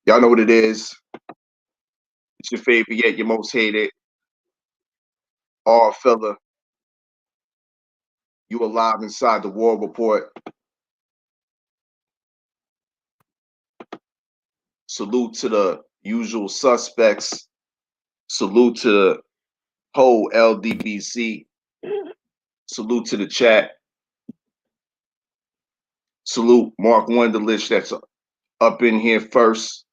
Y'all know what it is. It's your favorite yet your most hated. Oddfella. You alive inside the War Report. Salute to the usual suspects. Salute to the whole LDBC. Salute to the chat. Salute Mark Wunderlich that's up in here first.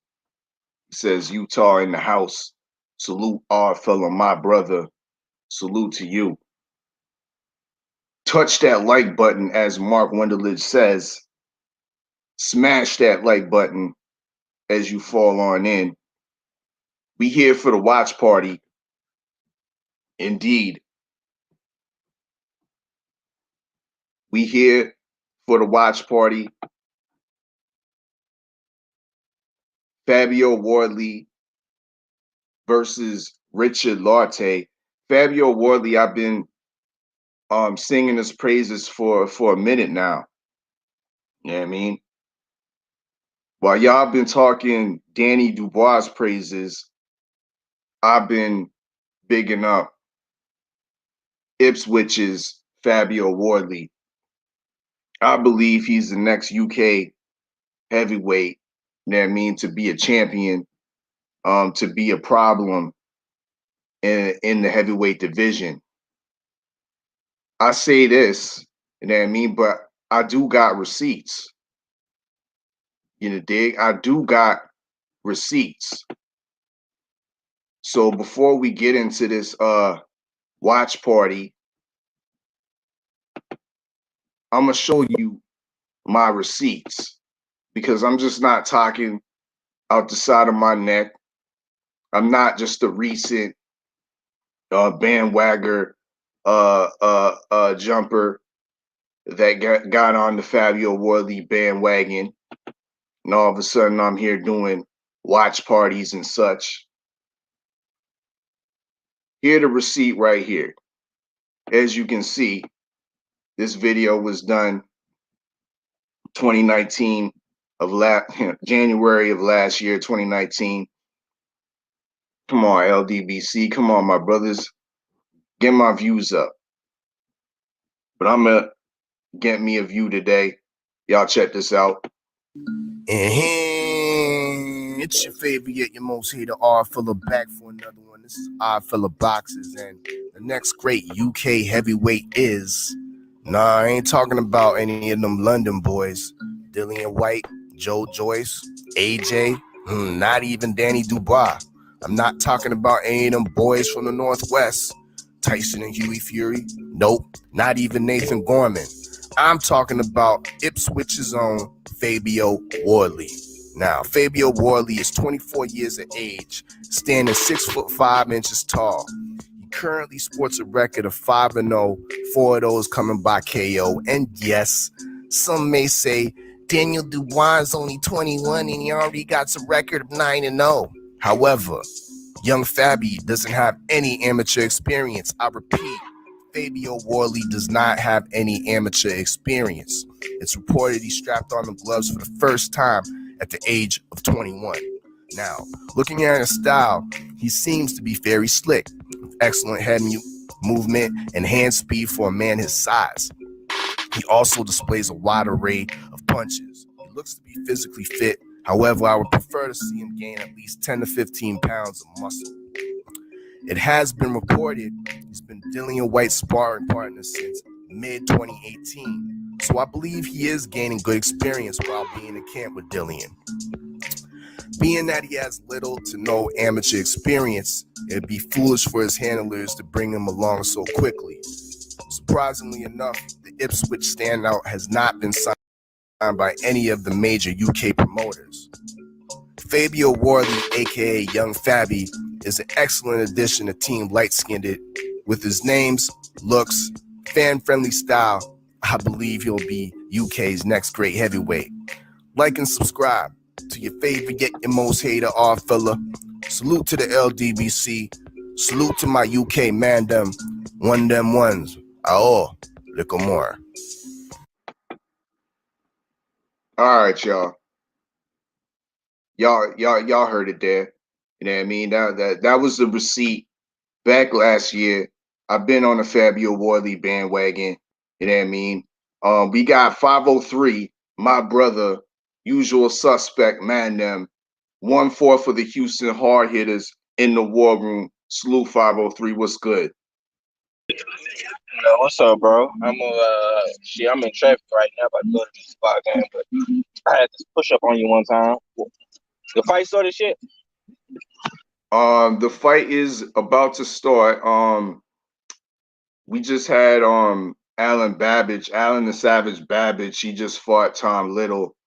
He says Utah in the house. Salute Oddfella, my brother. Salute to you. Touch that like button, as Mark Wunderlich says. Smash that like button as you fall on in. We here for the watch party. Indeed. We here for the watch party. Fabio Wardley versus Richard Lartey. Fabio Wardley, I've been singing his praises for a minute now. You know what I mean? While y'all been talking Danny Dubois' praises, I've been bigging up Ipswich's Fabio Wardley. I believe he's the next UK heavyweight, you know what I mean, to be a champion, to be a problem in the heavyweight division. I say this, you know what I mean, but I do got receipts. You know, dig? I do got receipts. So before we get into this watch party, I'm gonna show you my receipts because I'm just not talking out the side of my neck. I'm not just a recent bandwagon jumper that got on the Fabio Wardley bandwagon, and all of a sudden I'm here doing watch parties and such. Here the receipt right here. As you can see, this video was done 2019 of January of last year, 2019. Come on, LDBC. Come on, my brothers. Get my views up. But I'm going to get me a view today. Y'all check this out. It's your favorite yet your most hated Oddfella back for another one. This is Oddfella Boxes, and the next great UK heavyweight is, I ain't talking about any of them London boys. Dillian White, Joe Joyce, AJ, not even Danny Dubois. I'm not talking about any of them boys from the Northwest. Tyson and Huey Fury. Nope, not even Nathan Gorman. I'm talking about Ipswich's own Fabio Wardley. Now, Fabio Wardley is 24 years of age, standing 6'5" tall. He currently sports a record of 5-0, 4 of those coming by KO. And yes, some may say Daniel Dubois is only 21 and he already got a record of 9-0. However, young Fabi doesn't have any amateur experience. I repeat, Fabio Wardley does not have any amateur experience. It's reported he strapped on the gloves for the first time at the age of 21. Now, looking at his style, he seems to be very slick, with excellent head movement and hand speed for a man his size. He also displays a wide array of punches. He looks to be physically fit. However, I would prefer to see him gain at least 10 to 15 pounds of muscle. It has been reported he's been Dillian White's sparring partner since mid-2018. So I believe he is gaining good experience while being in camp with Dillian. Being that he has little to no amateur experience, it'd be foolish for his handlers to bring him along so quickly. Surprisingly enough, the Ipswich standout has not been signed by any of the major UK promoters. Fabio Wardley, aka Young Fabi, is an excellent addition to Team Light-Skinned. With his names, looks, fan-friendly style, I believe he'll be UK's next great heavyweight. Like and subscribe to your favorite yet your most hated Oddfella. Salute to the LDBC. Salute to my UK mandem. One them ones. Ao. Little more. All right, y'all. Y'all heard it there. You know what I mean? That was the receipt back last year. I've been on the Fabio Wardley bandwagon. You know what I mean? We got 503, my brother, usual suspect, man, them 1-4 for the Houston hard hitters in the war room. Salute 503. What's good? What's up, bro? I'm in traffic right now, about to go to the spot game, but I had to push up on you one time. The fight started shit. The fight is about to start. We just had Alan the Savage Babbage. He just fought Tom Little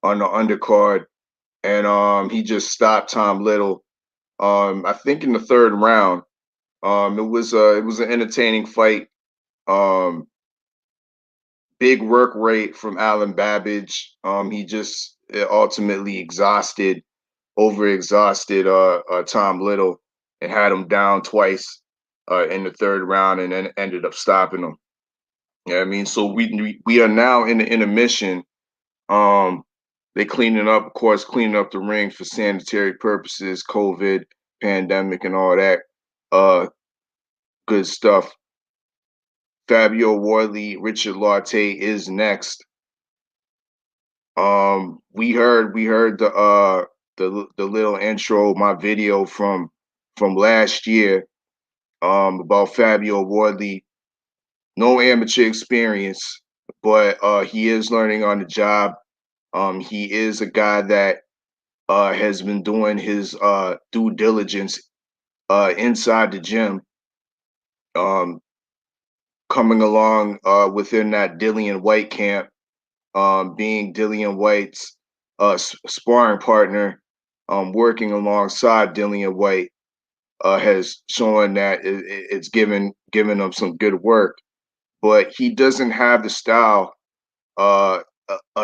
on the undercard, and he just stopped Tom Little. I think in the third round. It was an entertaining fight. Um, Big work rate from Alan Babbage. He just ultimately overexhausted Tom Little and had him down twice in the third round, and then ended up stopping him. Yeah, I mean, so we are now in the intermission. Um, they cleaning up, of course, cleaning up the ring for sanitary purposes, COVID, pandemic, and all that good stuff. Fabio Wardley, Richard Lartey is next. We heard the little intro, my video from last year about Fabio Wardley. No amateur experience, but he is learning on the job. He is a guy that has been doing his due diligence inside the gym, um, coming along within that Dillian White camp, being Dillian White's sparring partner, working alongside Dillian White has shown that it's given him some good work. But he doesn't have the style, a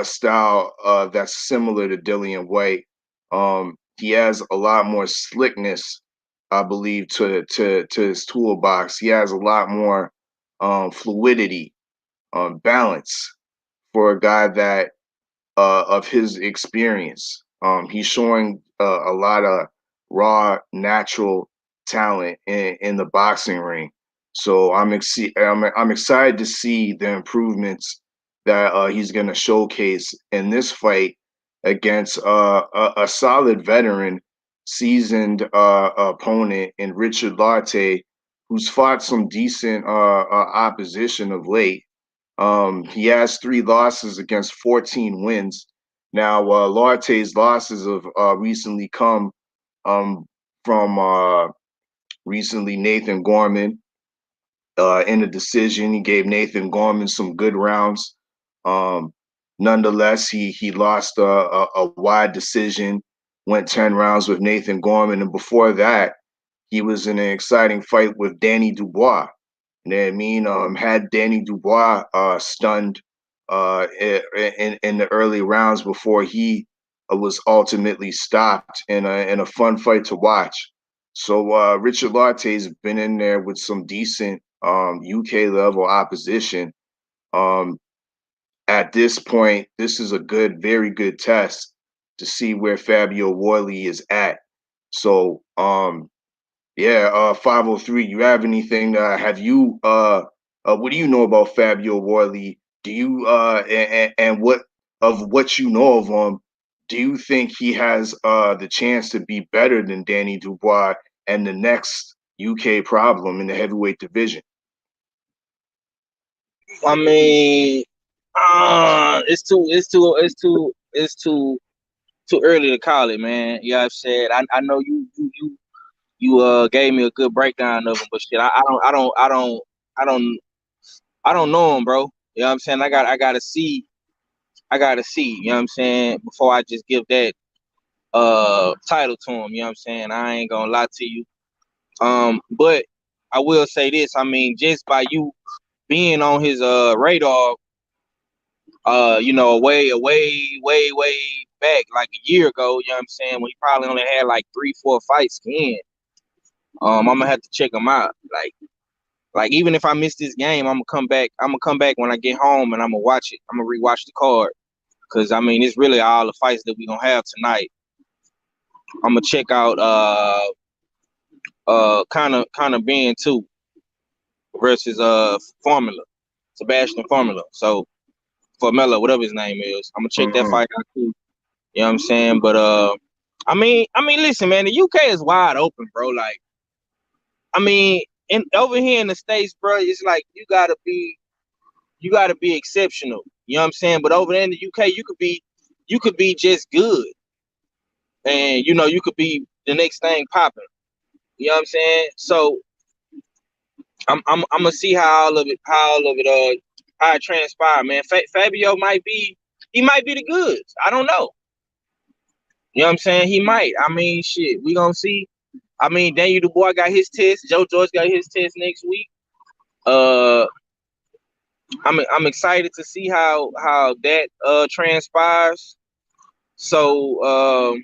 style that's similar to Dillian White. He has a lot more slickness, I believe, to his toolbox. He has a lot more fluidity, balance for a guy that of his experience. He's showing a lot of raw, natural talent in the boxing ring. So I'm excited to see the improvements that he's going to showcase in this fight against a solid veteran, seasoned opponent in Richard Lartey, who's fought some decent opposition of late. He has 3 losses against 14 wins. Now, Lartey's losses have recently come um, from recently Nathan Gorman in a decision. He gave Nathan Gorman some good rounds. Um, Nonetheless, he lost a wide decision, went 10 rounds with Nathan Gorman, and before that, he was in an exciting fight with Danny Dubois. You know what I mean? Had Danny Dubois stunned in the early rounds before he was ultimately stopped in a fun fight to watch. So Richard Lartey's been in there with some decent UK level opposition. Um, at this point, this is a very good test to see where Fabio Wardley is at. So yeah, 503, you have anything? Have you what do you know about Fabio Wardley? Do you and what you know of him, do you think he has the chance to be better than Danny Dubois and the next UK problem in the heavyweight division? I mean, it's too early to call it, man. You know what I'm saying? I know you gave me a good breakdown of him, but shit, I don't know him, bro. You know what I'm saying? I gotta see, you know what I'm saying, before I just give that title to him, you know what I'm saying? I ain't gonna lie to you. But I will say this, I mean, just by you being on his radar, way back, like a year ago, you know what I'm saying, when he probably only had like 3, 4 fights in. I'm gonna have to check him out. Like even if I miss this game, I'm gonna come back. I'm gonna come back when I get home and I'm gonna watch it. I'm gonna rewatch the card Cause I mean, it's really all the fights that we gonna have tonight. I'm gonna check out kind of being too versus Formula, Sebastian Formula. So Formella, whatever his name is, I'm gonna check that fight out too. You know what I'm saying? But I mean, listen, man, the UK is wide open, bro. Like, I mean, over here in the States, bro, it's like you gotta be exceptional. You know what I'm saying? But over there in the UK, you could be just good, and you know you could be the next thing popping. You know what I'm saying? So I'm gonna see how all of it how it transpire, man. Fabio might be the goods. I don't know. You know what I'm saying? He might. I mean, shit, we gonna see. I mean, Daniel Dubois got his test. Joe George got his test next week. I'm excited to see how that transpires. So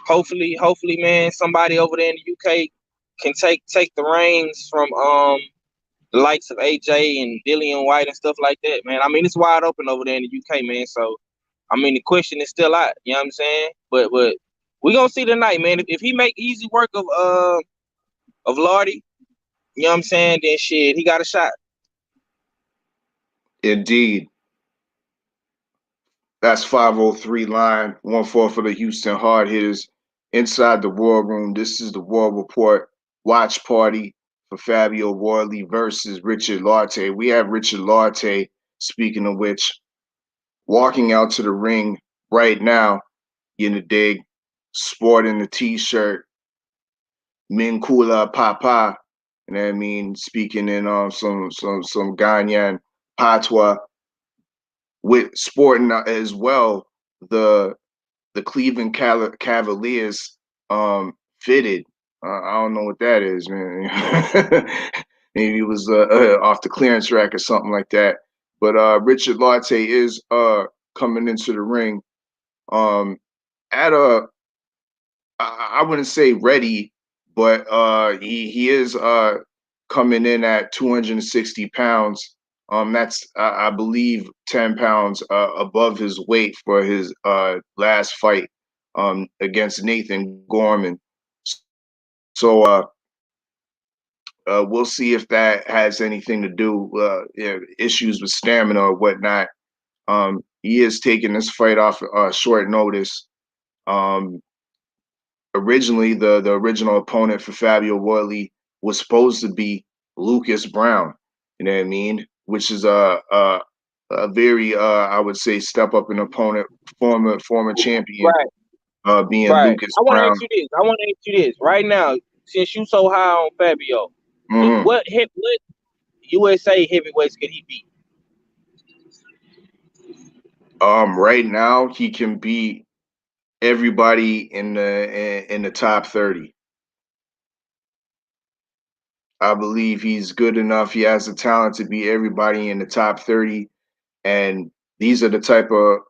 hopefully, man, somebody over there in the UK can take the reins from the likes of AJ and Dillian White and stuff like that, man. I mean, it's wide open over there in the UK, man. So I mean, the question is still out. You know what I'm saying? But we gonna see tonight, man. If he make easy work of Lartey, you know what I'm saying? Then shit, he got a shot. Indeed. That's 503 line, 1-4 for the Houston Hard Hitters. Inside the War Room, this is the War Report watch party for Fabio Wardley versus Richard Lartey. We have Richard Lartey, speaking of which, walking out to the ring right now, in the dig, sporting the t-shirt, Min Kula Papa, and I mean, speaking in some Ghanaian patois, with sporting as well the Cleveland Cavaliers fitted. I don't know what that is, man. Maybe it was off the clearance rack or something like that. But Richard Lartey is coming into the ring at a, I wouldn't say ready, but he is coming in at 260 pounds. That's I believe 10 pounds above his weight for his last fight against Nathan Gorman. So we'll see if that has anything to do issues with stamina or whatnot. He is taking this fight off short notice. Originally, the original opponent for Fabio Wardley was supposed to be Lucas Brown. You know what I mean? Which is a very I would say step up an opponent, former champion, being Right. Lucas I want to Brown. ask you this right now. Since you so high on Fabio, what USA heavyweights could he beat? Right now he can beat everybody in the top 30. I believe he's good enough. He has the talent to beat everybody in the top 30. And these are the type of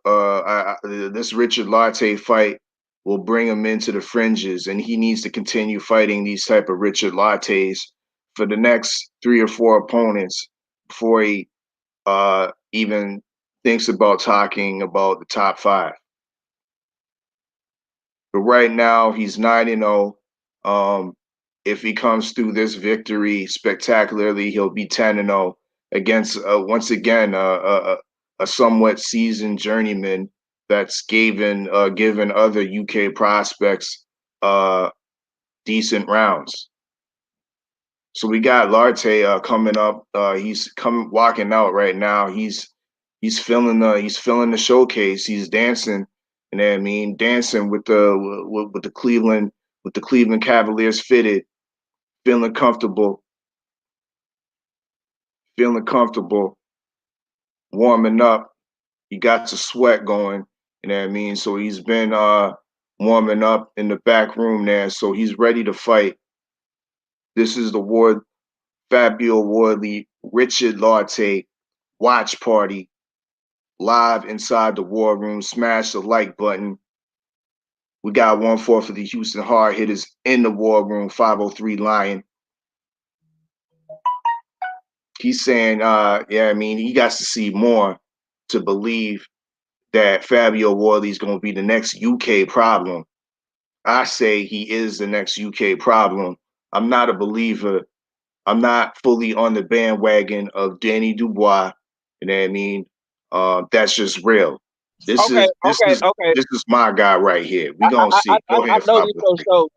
this Richard Lartey fight will bring him into the fringes, and he needs to continue fighting these type of Richard Larteys for the next 3 or 4 opponents before he even thinks about talking about the top 5. But right now he's 9-0. If he comes through this victory spectacularly, he'll be 10-0 against once again a somewhat seasoned journeyman that's given other UK prospects decent rounds. So we got Lartey coming up. He's walking out right now. He's filling the showcase. He's dancing, you know what I mean? Dancing with the Cleveland Cavaliers fitted, feeling comfortable, warming up. He got the sweat going, you know what I mean? So he's been warming up in the back room there. So he's ready to fight. This is the Fabio Wardley, Richard Lartey watch party live inside the War Room. Smash the like button. We got 1-4 for the Houston Hard Hitters in the War Room, 503 Lion. He's saying, yeah, I mean, he got to see more to believe that Fabio Wardley is going to be the next UK problem. I say he is the next UK problem. I'm not a believer. I'm not fully on the bandwagon of Danny Dubois. You know what I mean? That's just real. This Okay, is this okay, is okay. this is my guy right here. We gonna see. Go I ahead, know this Fabio. show.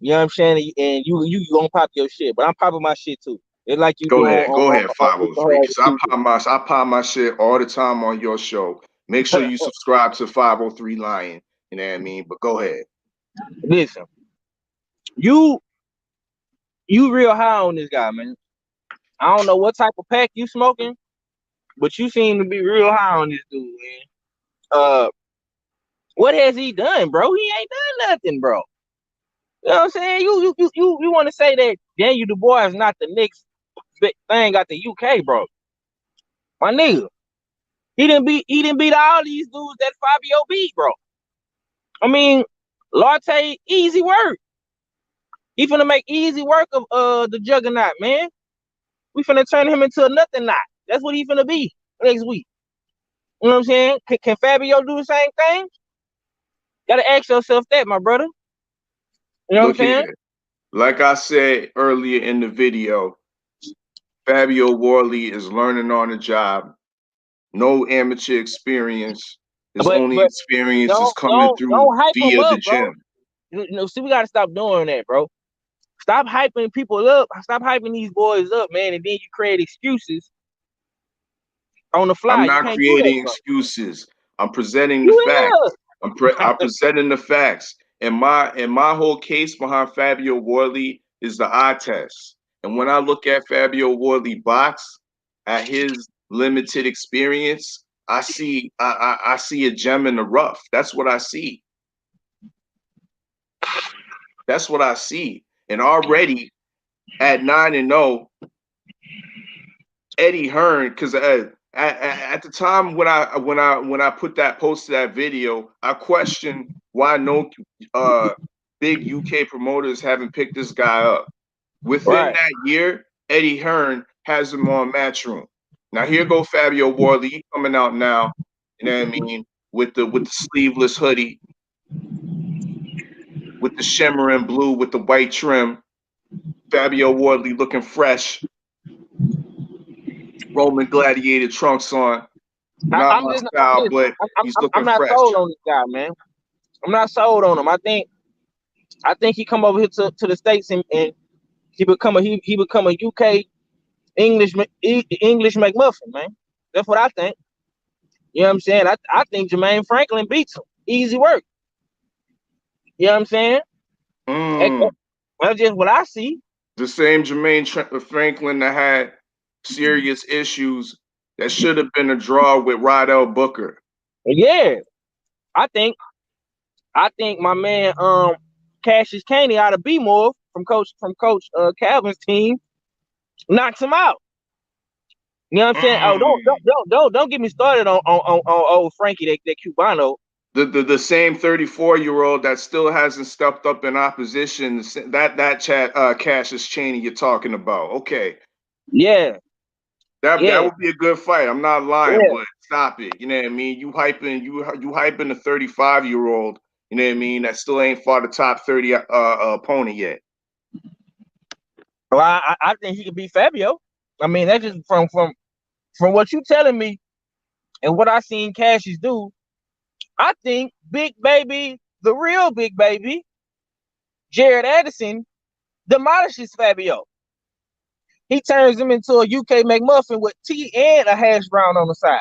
You know what I'm saying? And you gonna pop your shit, but I'm popping my shit too. It's like you do Go ahead, on 503. Because I pop my shit all the time on your show. Make sure you subscribe to 503 Lion. You know what I mean? But go ahead. Listen, you real high on this guy, man. I don't know what type of pack you smoking, but you seem to be real high on this dude, man. What has he done, bro? He ain't done nothing, bro. You know what I'm saying? You want to say that Daniel Dubois is not the next big thing out the UK, bro? My nigga, he didn't beat all these dudes that Fabio beat, bro. I mean, Lartey, easy work. He finna make easy work of the juggernaut, man. We finna turn him into a nothing knot. That's what he finna be next week. You know what I'm saying? Can Fabio do the same thing? Gotta ask yourself that, my brother. You know what I'm Look saying? here. Like I said earlier in the video, Fabio Wardley is learning on the job. No amateur experience. His But only experience is coming through don't hype him via the up, bro. gym. See, we gotta stop doing that, bro. Stop hyping people up. Stop hyping these boys up, man, and then you create excuses on the fly. I'm You not can't do that, creating bro. excuses. I'm presenting the You facts. is. I'm presenting the facts. And my whole case behind Fabio Wardley is the eye test. And when I look at Fabio Wardley box, at his limited experience, I see a gem in the rough. That's what I see. That's what I see. And already at 9-0, Eddie Hearn, because at the time when I put that post to that video, I questioned why no big UK promoters haven't picked this guy up. Within Right. that year, Eddie Hearn has him on Matchroom. Now here go Fabio Wardley coming out now. You know what I mean? With the sleeveless hoodie, with the shimmering blue, with the white trim. Fabio Wardley looking fresh. Roman Gladiator trunks on. Not I'm my just style, listen, but he's looking I'm not fresh. sold on this guy, man. I'm not sold on him. I think he come over here to the States and he become a UK English McMuffin, man. That's what I think. You know what I'm saying? I think Jermaine Franklin beats him. Easy work. You know what I'm saying? That's just what I see. The same Jermaine Franklin that had serious issues that should have been a draw with Rydell Booker. Yeah. I think my man Cassius Caney out of B-More from coach Calvin's team knocks him out. You know what I'm saying? Oh, don't get me started on old Frankie, that Cubano. The same 34-year-old that still hasn't stepped up in opposition. That Cassius Chaney you're talking about. Okay. Yeah. That would be a good fight. I'm not lying, Yeah. but stop it. You know what I mean? You hyping the 35-year-old, you know what I mean, that still ain't fought the top 30 opponent yet. Well, I think he could beat Fabio. I mean, that's just from what you telling me and what I seen Cassius do. I think Big Baby, the real Big Baby, Jared Addison, demolishes Fabio. He turns him into a UK McMuffin with tea and a hash brown on the side.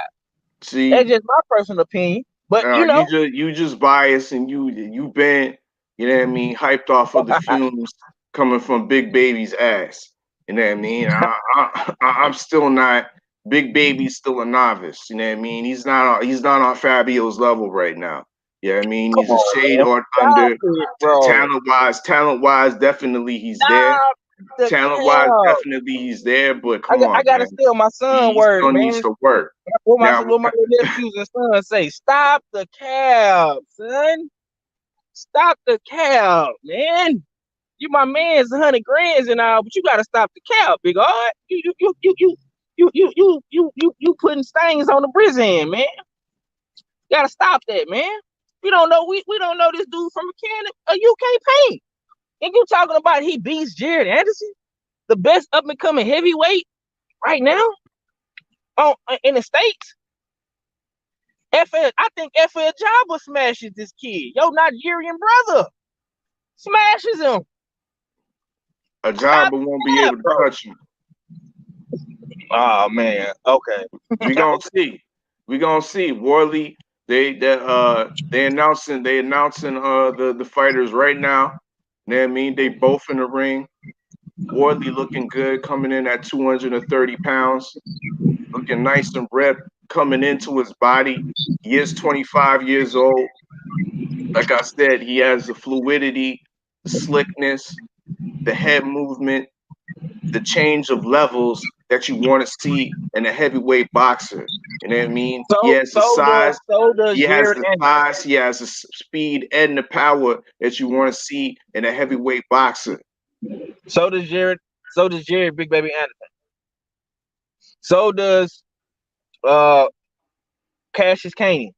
See, that's just my personal opinion. But you know, you just biased, and you've been, you know what I mean, hyped off of the fumes coming from Big Baby's ass. You know what I mean? I'm still not. Big Baby's still a novice. You know what I mean? He's not on Fabio's level right now. Yeah, I mean, he's a shade or under. Talent wise, definitely he's there. Talent wise, definitely he's there. But come on, I gotta man. steal my son He word, still man. needs to work. What my nephews and sons say? Stop the cab, son. Stop the cab, man. You my man's 100 grands and all, but you gotta stop the cab, big art. You putting stains on the Brizan, man. Gotta stop that, man. We don't know. We don't know this dude from a UK paint. And you talking about he beats Jared Anderson, the best up and coming heavyweight right now in the States? I think FL Jabba smashes this kid. Yo, Nigerian brother smashes him. A Jabba won't be able to touch him. Oh man. Okay. We gonna see. We gonna see. Wardley, they announcing the fighters right now. You know what I mean? They both in the ring. Wardley looking good, coming in at 230 pounds, looking nice and ripped, coming into his body. He is 25 years old. Like I said, he has the fluidity, the slickness, the head movement, the change of levels that you want to see in a heavyweight boxer. You know what I mean? He has the size, he has the size, he has the speed and the power that you want to see in a heavyweight boxer. So does Jared. So does Jared Big Baby Anderson. So does Cassius Caney.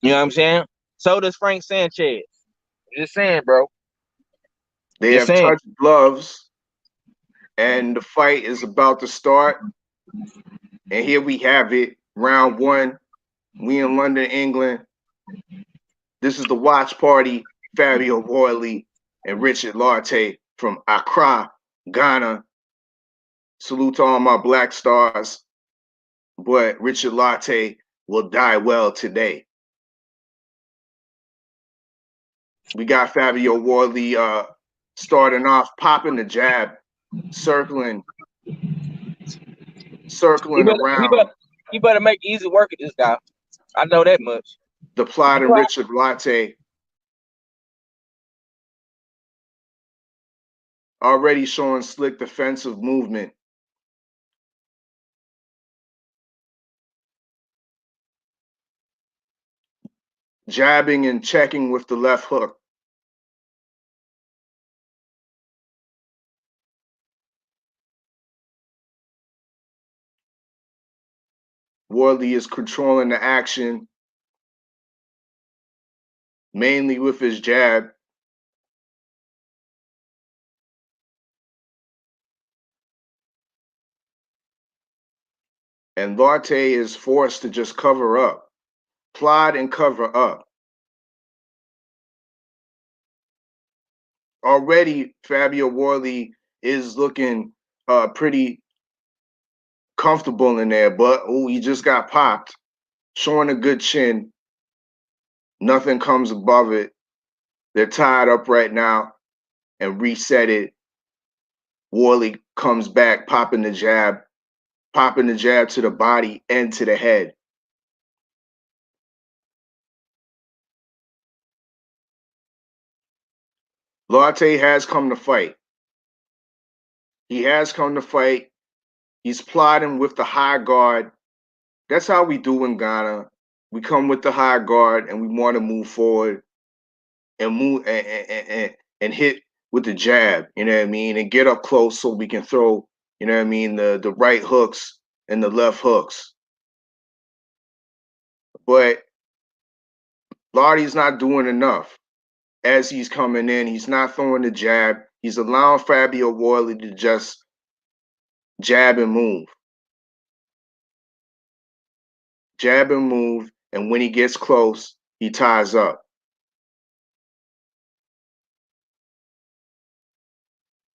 You know what I'm saying? So does Frank Sanchez. Just saying, bro. They have touched gloves, and the fight is about to start. And here we have it, round one. We in London, England. This is the watch party. Fabio Wardley and Richard Lartey from Accra, Ghana. Salute to all my black stars. But Richard Lartey will die well today. We got Fabio Wardley starting off, popping the jab, circling around. You better make easy work of this guy. I know that much. The plotting Richard Lartey already showing slick defensive movement. Jabbing and checking with the left hook. Wardley is controlling the action, mainly with his jab. And Lartey is forced to just cover up, plot and cover up. Already, Fabio Wardley is looking pretty comfortable in there, but he just got popped, showing a good chin. Nothing comes above it. They're tied up right now and reset it. Wardley comes back, popping the jab to the body and to the head. Lartey has come to fight. He has come to fight. He's plotting with the high guard. That's how we do in Ghana. We come with the high guard and we want to move forward and move and hit with the jab, you know what I mean, and get up close so we can throw, you know what I mean, the right hooks and the left hooks. But Lartey's not doing enough. As he's coming in, he's not throwing the jab. He's allowing Fabio Wardley to just jab and move. Jab and move, and when he gets close, he ties up.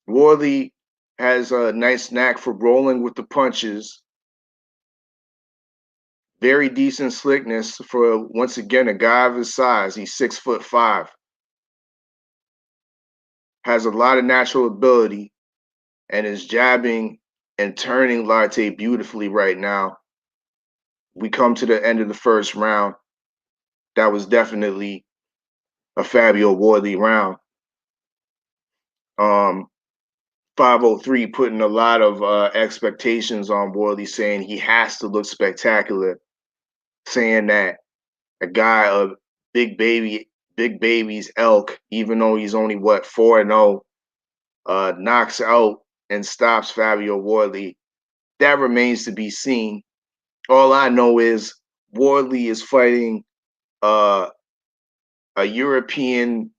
Wardley has a nice knack for rolling with the punches. Very decent slickness for, once again, a guy of his size. He's 6'5". Has a lot of natural ability and is jabbing and turning Lartey beautifully right now. We come to the end of the first round. That was definitely a Fabio Wardley round. 503 putting a lot of expectations on Wardley, saying he has to look spectacular, saying that a guy of big baby's elk, even though he's only 4-0, knocks out and stops Fabio Wardley. That remains to be seen. All I know is Wardley is fighting a European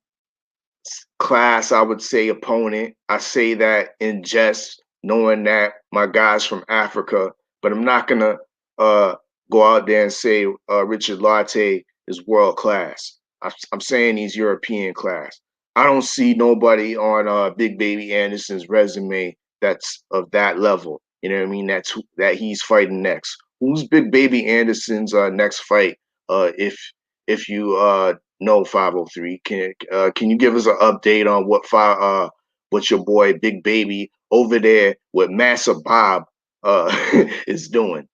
class, I would say, opponent. I say that in jest, knowing that my guy's from Africa, but I'm not gonna go out there and say Richard Lartey is world class. I'm saying he's European class. I don't see nobody on Big Baby Anderson's resume that's of that level. You know what I mean? That he's fighting next. Who's Big Baby Anderson's next fight? If you know 503, can you give us an update on what your boy Big Baby over there with Massa Bob is doing?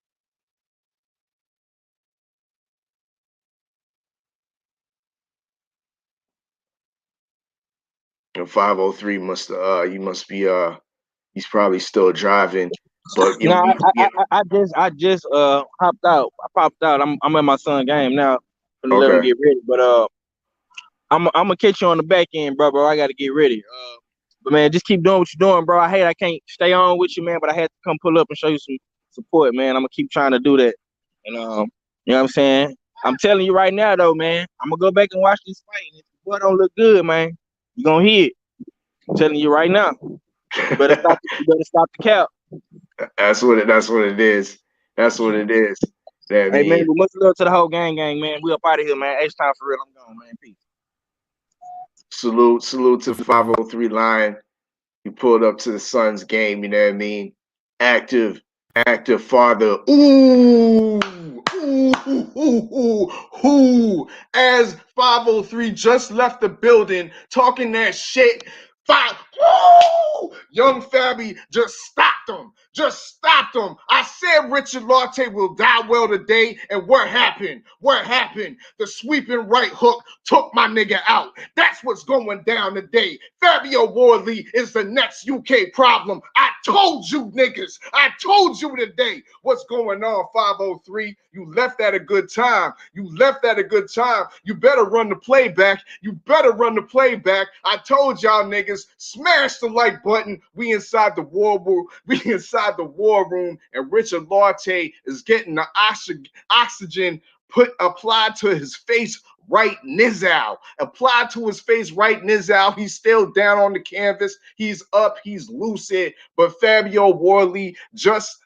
And 503 must be he's probably still driving. But No, I just hopped out. I popped out. I'm at my son's game now. Gonna let him okay. get ready. But I'm gonna catch you on the back end, bro. I gotta get ready. But man, just keep doing what you're doing, bro. I can't stay on with you, man, but I had to come pull up and show you some support, man. I'm gonna keep trying to do that. And you know what I'm saying? I'm telling you right now though, man, I'm gonna go back and watch this fight. And if the boy don't look good, man, you gonna hear it. I'm telling you right now. You better stop the cap. That's what it is. That's what it is. That Hey man, means much love to the whole gang, man. We up out of here, man. H time for real. I'm gone, man. Peace. salute to the 503 line. You pulled up to the Suns game, you know what I mean? Active father. Ooh, as 503 just left the building talking that shit. Young Fabio just stopped him. I said Richard Lartey will die well today, and what happened? The sweeping right hook took my nigga out. That's what's going down today. Fabio Wardley is the next UK problem. I told you niggas. I told you today what's going on, 503. You left at a good time. You better run the playback. I told y'all niggas, smash the like button. We inside the war room, and Richard Lartey is getting the oxygen applied to his face right nizzle. He's still down on the canvas. He's up. He's lucid. But Fabio Wardley just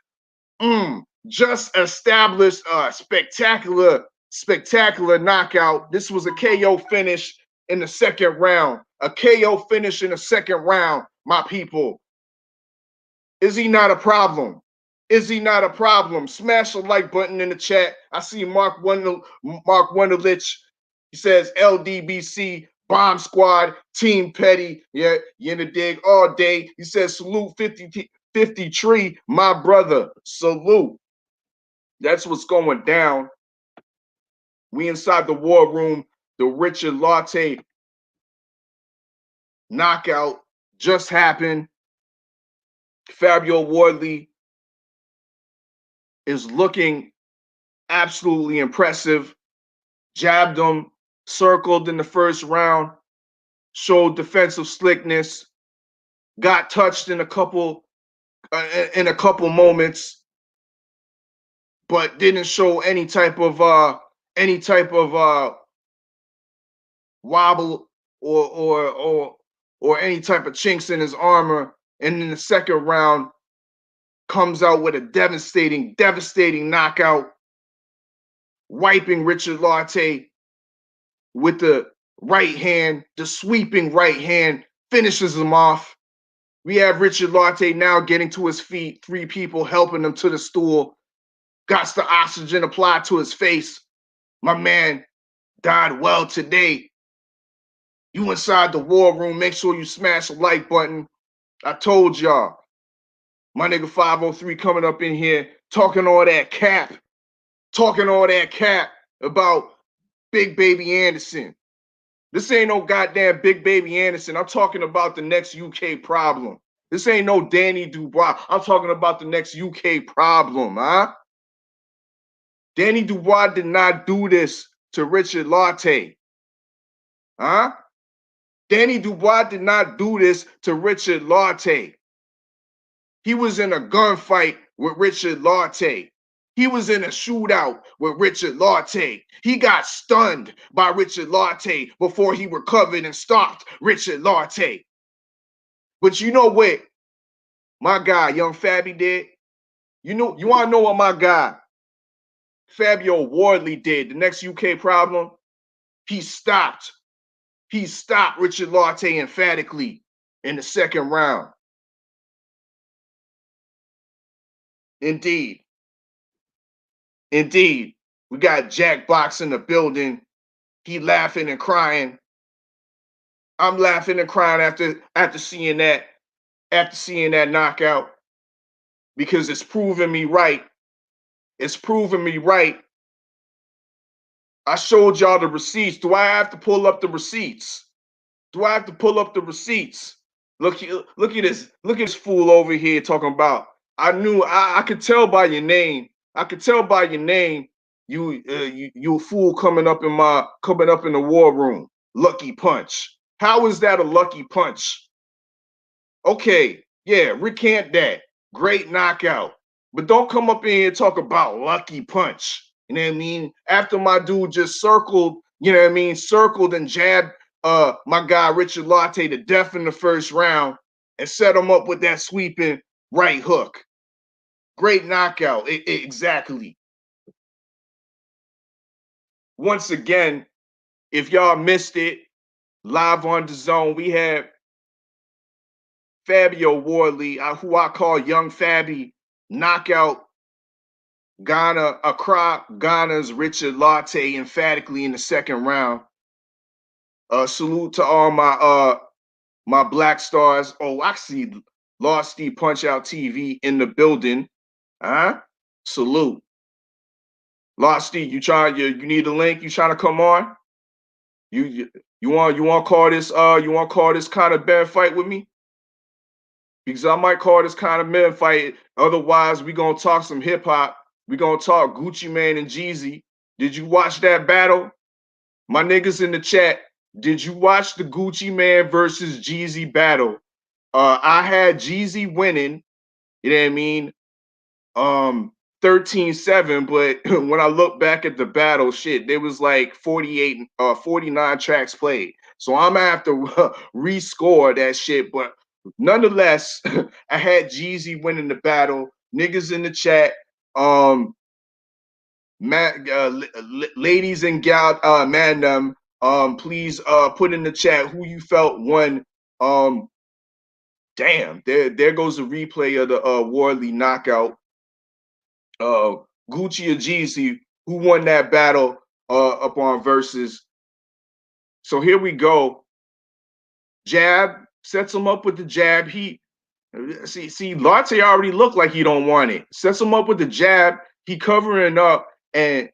established a spectacular knockout. This was a KO finish in the second round. My people. Is he not a problem? Smash the like button in the chat. I see Mark Wunderlich. He says LDBC, Bomb Squad, Team Petty. Yeah, you in the dig all day. He says salute 50 Tree, my brother. Salute. That's what's going down. We inside the war room. The Richard Lartey knockout just happened. Fabio Wardley is looking absolutely impressive. Jabbed him, circled in the first round, showed defensive slickness, got touched in a couple moments, but didn't show any type of wobble or any type of chinks in his armor. And in the second round, comes out with a devastating knockout, wiping Richard Lartey with the right hand, the sweeping right hand, finishes him off. We have Richard Lartey now getting to his feet, 3 people helping him to the stool, got the oxygen applied to his face. My man died well today. You inside the war room, make sure you smash the like button. I told y'all. My nigga 503 coming up in here talking all that cap about Big Baby Anderson. This ain't no goddamn Big Baby Anderson. I'm talking about the next UK problem. This ain't no Danny Dubois. I'm talking about the next UK problem, huh? Danny Dubois did not do this to Richard Lartey. Huh? Danny Dubois did not do this to Richard Lartey. He was in a gunfight with Richard Lartey. He was in a shootout with Richard Lartey. He got stunned by Richard Lartey before he recovered and stopped Richard Lartey. But you know what my guy, young Fabby, did? You want to know what my guy, Fabio Wardley, did? The next UK problem? He stopped Richard Lartey emphatically in the second round. Indeed. We got Jack Box in the building. He laughing and crying. I'm laughing and crying after seeing that knockout, because it's proving me right. It's proving me right. I showed y'all the receipts. Do I have to pull up the receipts? Look at this. Look at this fool over here talking about. I could tell by your name. You a fool coming up in the war room. Lucky punch. How is that a lucky punch? Okay, yeah, recant that. Great knockout. But don't come up in here and talk about lucky punch. You know what I mean? After my dude just circled, circled and jabbed my guy Richard Lartey to death in the first round and set him up with that sweeping right hook. Great knockout. Exactly. Once again, if y'all missed it, live on the zone, we have Fabio Wardley, who I call Young Fabby, knockout Ghana's Richard Lartey emphatically in the second round. Salute to all my black stars. Oh, I see Lartey Punch Out TV in the building. Salute. Lartey, you need a link? You trying to come on? You want to call this kind of bad fight with me? Because I might call this kind of men fight. Otherwise, we gonna talk some hip hop. We gonna talk Gucci Mane and Jeezy. Did you watch that battle? My niggas in the chat, did you watch the Gucci Mane versus Jeezy battle? I had Jeezy winning, you know what I mean? 13-7, but when I look back at the battle, shit, there was like 49 tracks played. So I'm gonna have to rescore that shit, but nonetheless, I had Jeezy winning the battle. Niggas in the chat, ladies and gal, mandem, please put in the chat who you felt won. Damn, there goes a replay of the Wardley knockout. Gucci or Jeezy, who won that battle up on Versus. So here we go. Jab sets him up with the jab. See, Lartey already looked like he don't want it. Sets him up with the jab. He covering up, and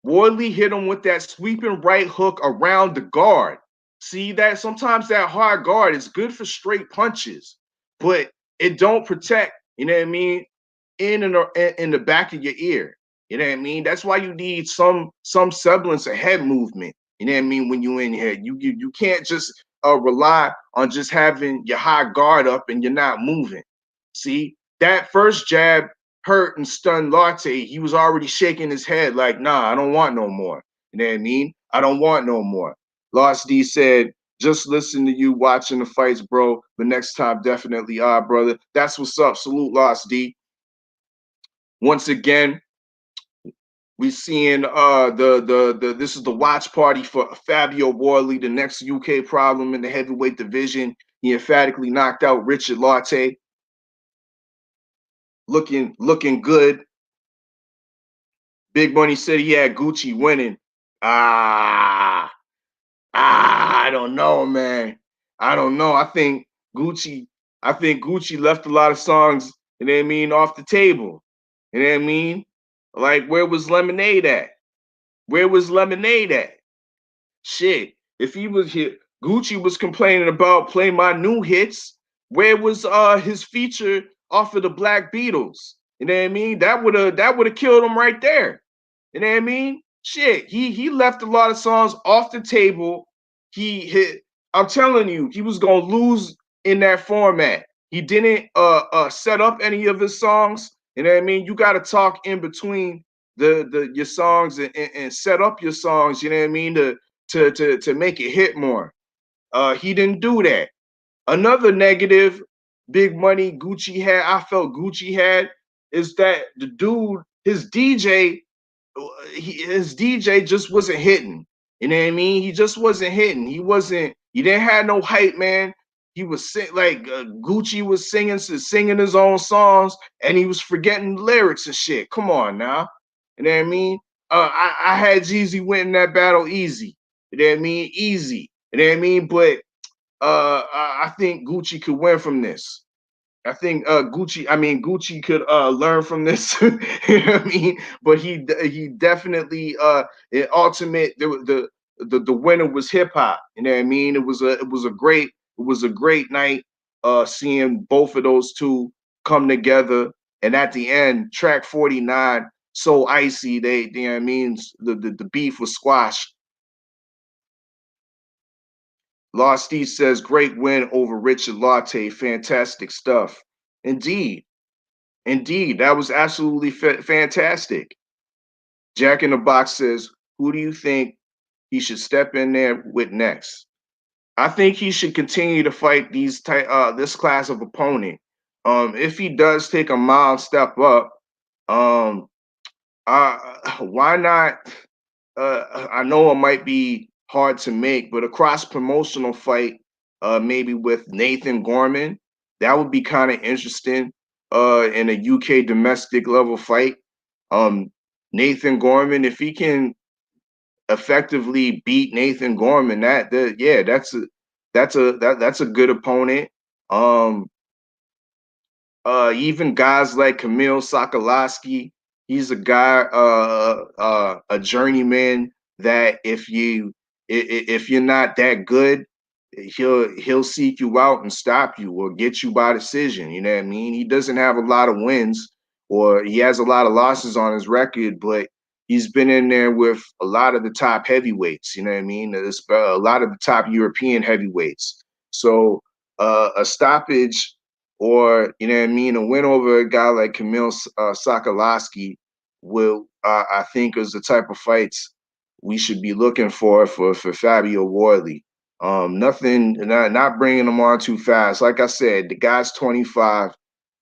Wardley hit him with that sweeping right hook around the guard. See that sometimes that hard guard is good for straight punches, but it don't protect. You know what I mean? In the back of your ear. You know what I mean? That's why you need some semblance of head movement. You know what I mean? When you in here, you can't just rely on just having your high guard up and you're not moving. See, that first jab hurt and stunned Lartey. He was already shaking his head like, nah, I don't want no more. You know what I mean? I don't want no more. Lartey said, just listen to you watching the fights, bro. But next time, definitely, brother. That's what's up. Salute, Lartey. Once again, we seeing this is the watch party for Fabio Wardley, the next UK problem in the heavyweight division. He emphatically knocked out Richard Lartey. Looking good. Big Money said he had Gucci winning. I don't know, man. I don't know. I think Gucci left a lot of songs, you know what I mean, off the table. You know what I mean? Like, where was Lemonade at? Shit. If he was here, Gucci was complaining about Play My New Hits. Where was his feature off of the Black Beatles? You know what I mean? That would have killed him right there. You know what I mean? Shit. He left a lot of songs off the table. I'm telling you, he was gonna lose in that format. He didn't set up any of his songs. You know what I mean? You got to talk in between your songs and set up your songs. You know what I mean? To make it hit more. He didn't do that. Another negative, big money Gucci had. I felt Gucci had is that the dude, his DJ just wasn't hitting. You know what I mean? He just wasn't hitting. He didn't have no hype, man. He was Gucci was singing his own songs, and he was forgetting lyrics and shit. Come on now. You know what I mean? I had Jeezy winning that battle easy. You know what I mean? Easy. You know what I mean? But I think Gucci could win from this. I think Gucci could learn from this. You know what I mean? But he definitely in ultimate the winner was hip hop. You know what I mean? It was a great night seeing both of those two come together. And at the end, track 49, So Icy, they you know what I mean, the beef was squashed. Lartey says, great win over Richard Lartey. Fantastic stuff. Indeed. Indeed. That was absolutely fantastic. Jack in the Box says, who do you think he should step in there with next? I think he should continue to fight this class of opponent. If he does take a mild step up, um, why not? I know it might be hard to make, but a cross promotional fight, maybe with Nathan Gorman, that would be kind of interesting. In a UK domestic level fight, Nathan Gorman, if he can effectively beat Nathan Gorman, that's a good opponent. Um, Even guys like Kamil Sokolowski, he's a guy, a journeyman that if you're not that good, he'll seek you out and stop you or get you by decision. You know what I mean? He doesn't have a lot of wins, or he has a lot of losses on his record, but he's been in there with a lot of the top heavyweights. You know what I mean? A lot of the top European heavyweights. So a stoppage, or you know what I mean, a win over a guy like Kamil Sokolowski will, I think, is the type of fights we should be looking for Fabio Wardley. Not bringing him on too fast. Like I said, the guy's 25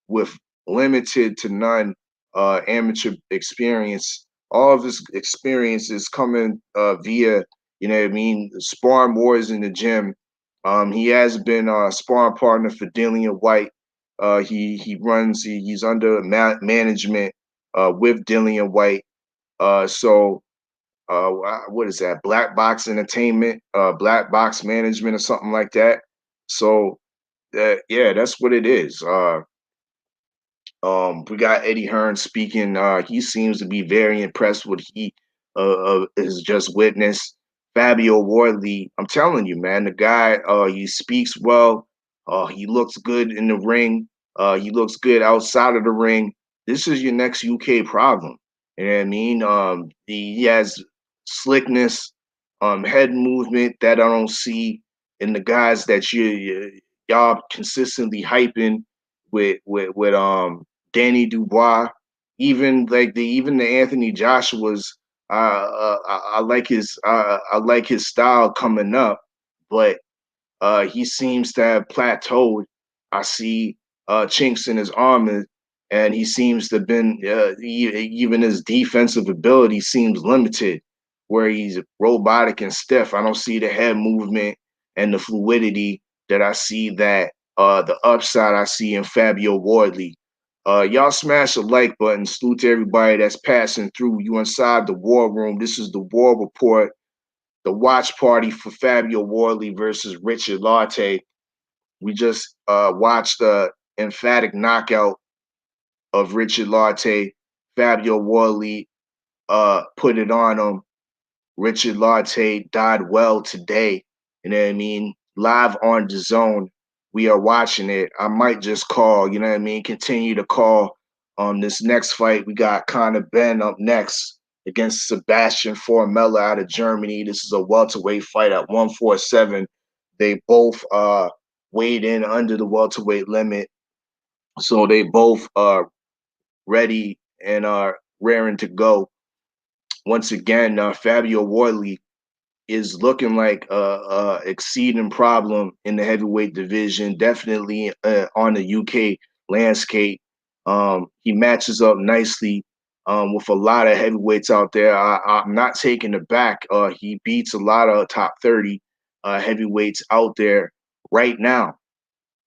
with limited to none amateur experience. All of his experience is coming via, you know what I mean, sparring wars in the gym. He has been a sparring partner for Dillian White. He's under management with Dillian White. So what is that? Black Box Entertainment, Black Box Management, or something like that. So yeah, that's what it is. We got Eddie Hearn speaking. He seems to be very impressed with he has just witnessed. Fabio Wardley, I'm telling you, man, the guy, he speaks well. He looks good in the ring. He looks good outside of the ring. This is your next UK problem. You know what I mean? He has slickness, head movement that I don't see in the guys that y'all consistently hyping with Danny Dubois, even the Anthony Joshua's. I like his style coming up, but he seems to have plateaued. I see chinks in his armor, and he seems to have been even his defensive ability seems limited, where he's robotic and stiff. I don't see the head movement and the fluidity that I see the upside I see in Fabio Wardley. Y'all smash the like button. Salute to everybody that's passing through. You inside the war room. This is the War Report, the watch party for Fabio Wardley versus Richard Lartey. We just watched the emphatic knockout of Richard Lartey. Fabio Wardley put it on him. Richard Lartey died well today. You know what I mean? Live on the zone. We are watching it. I might just call, you know what I mean? Continue to call on this next fight. We got Conor Ben up next against Sebastian Formella out of Germany. This is a welterweight fight at 147. They both weighed in under the welterweight limit. So they both ready and raring to go. Once again, Fabio Wardley is looking like a exceeding problem in the heavyweight division. Definitely on the UK landscape. He matches up nicely with a lot of heavyweights out there. I'm not taking it back. He beats a lot of top 30 heavyweights out there right now.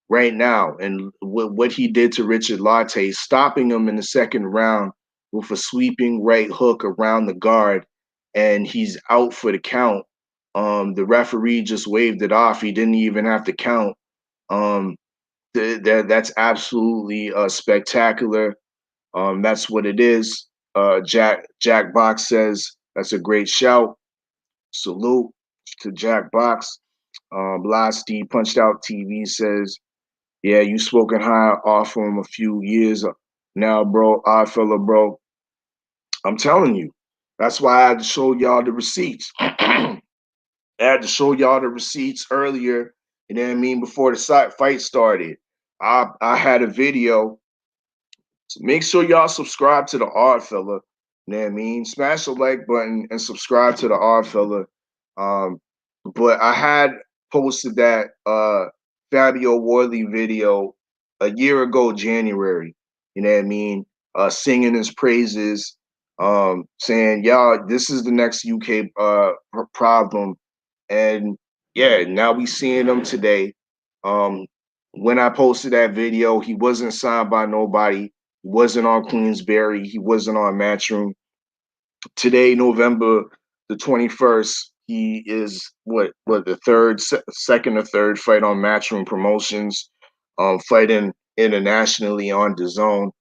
Right now, and what he did to Richard Lartey, stopping him in the second round with a sweeping right hook around the guard, and he's out for the count. The referee just waved it off. He didn't even have to count. Um, that's absolutely spectacular. That's what it is. Jack Box says that's a great shout. Salute to Jack Box. Blasty Punched Out TV says, yeah, you spoken high off him a few years now, bro. Oddfella, bro. I'm telling you. That's why I had to show y'all the receipts. I had to show y'all the receipts earlier, you know what I mean, before the fight started. I had a video. So make sure y'all subscribe to the Oddfella. You know what I mean? Smash the like button and subscribe to the Oddfella. But I had posted that Fabio Wardley video a year ago, January. You know what I mean? Singing his praises, saying, "Y'all, this is the next UK problem." And yeah, now we seeing him today. Um, when I posted that video, he wasn't signed by nobody. He wasn't on Queensberry. He wasn't on Matchroom. Today, November the 21st, he is what the second or third fight on Matchroom Promotions, fighting internationally on DAZN,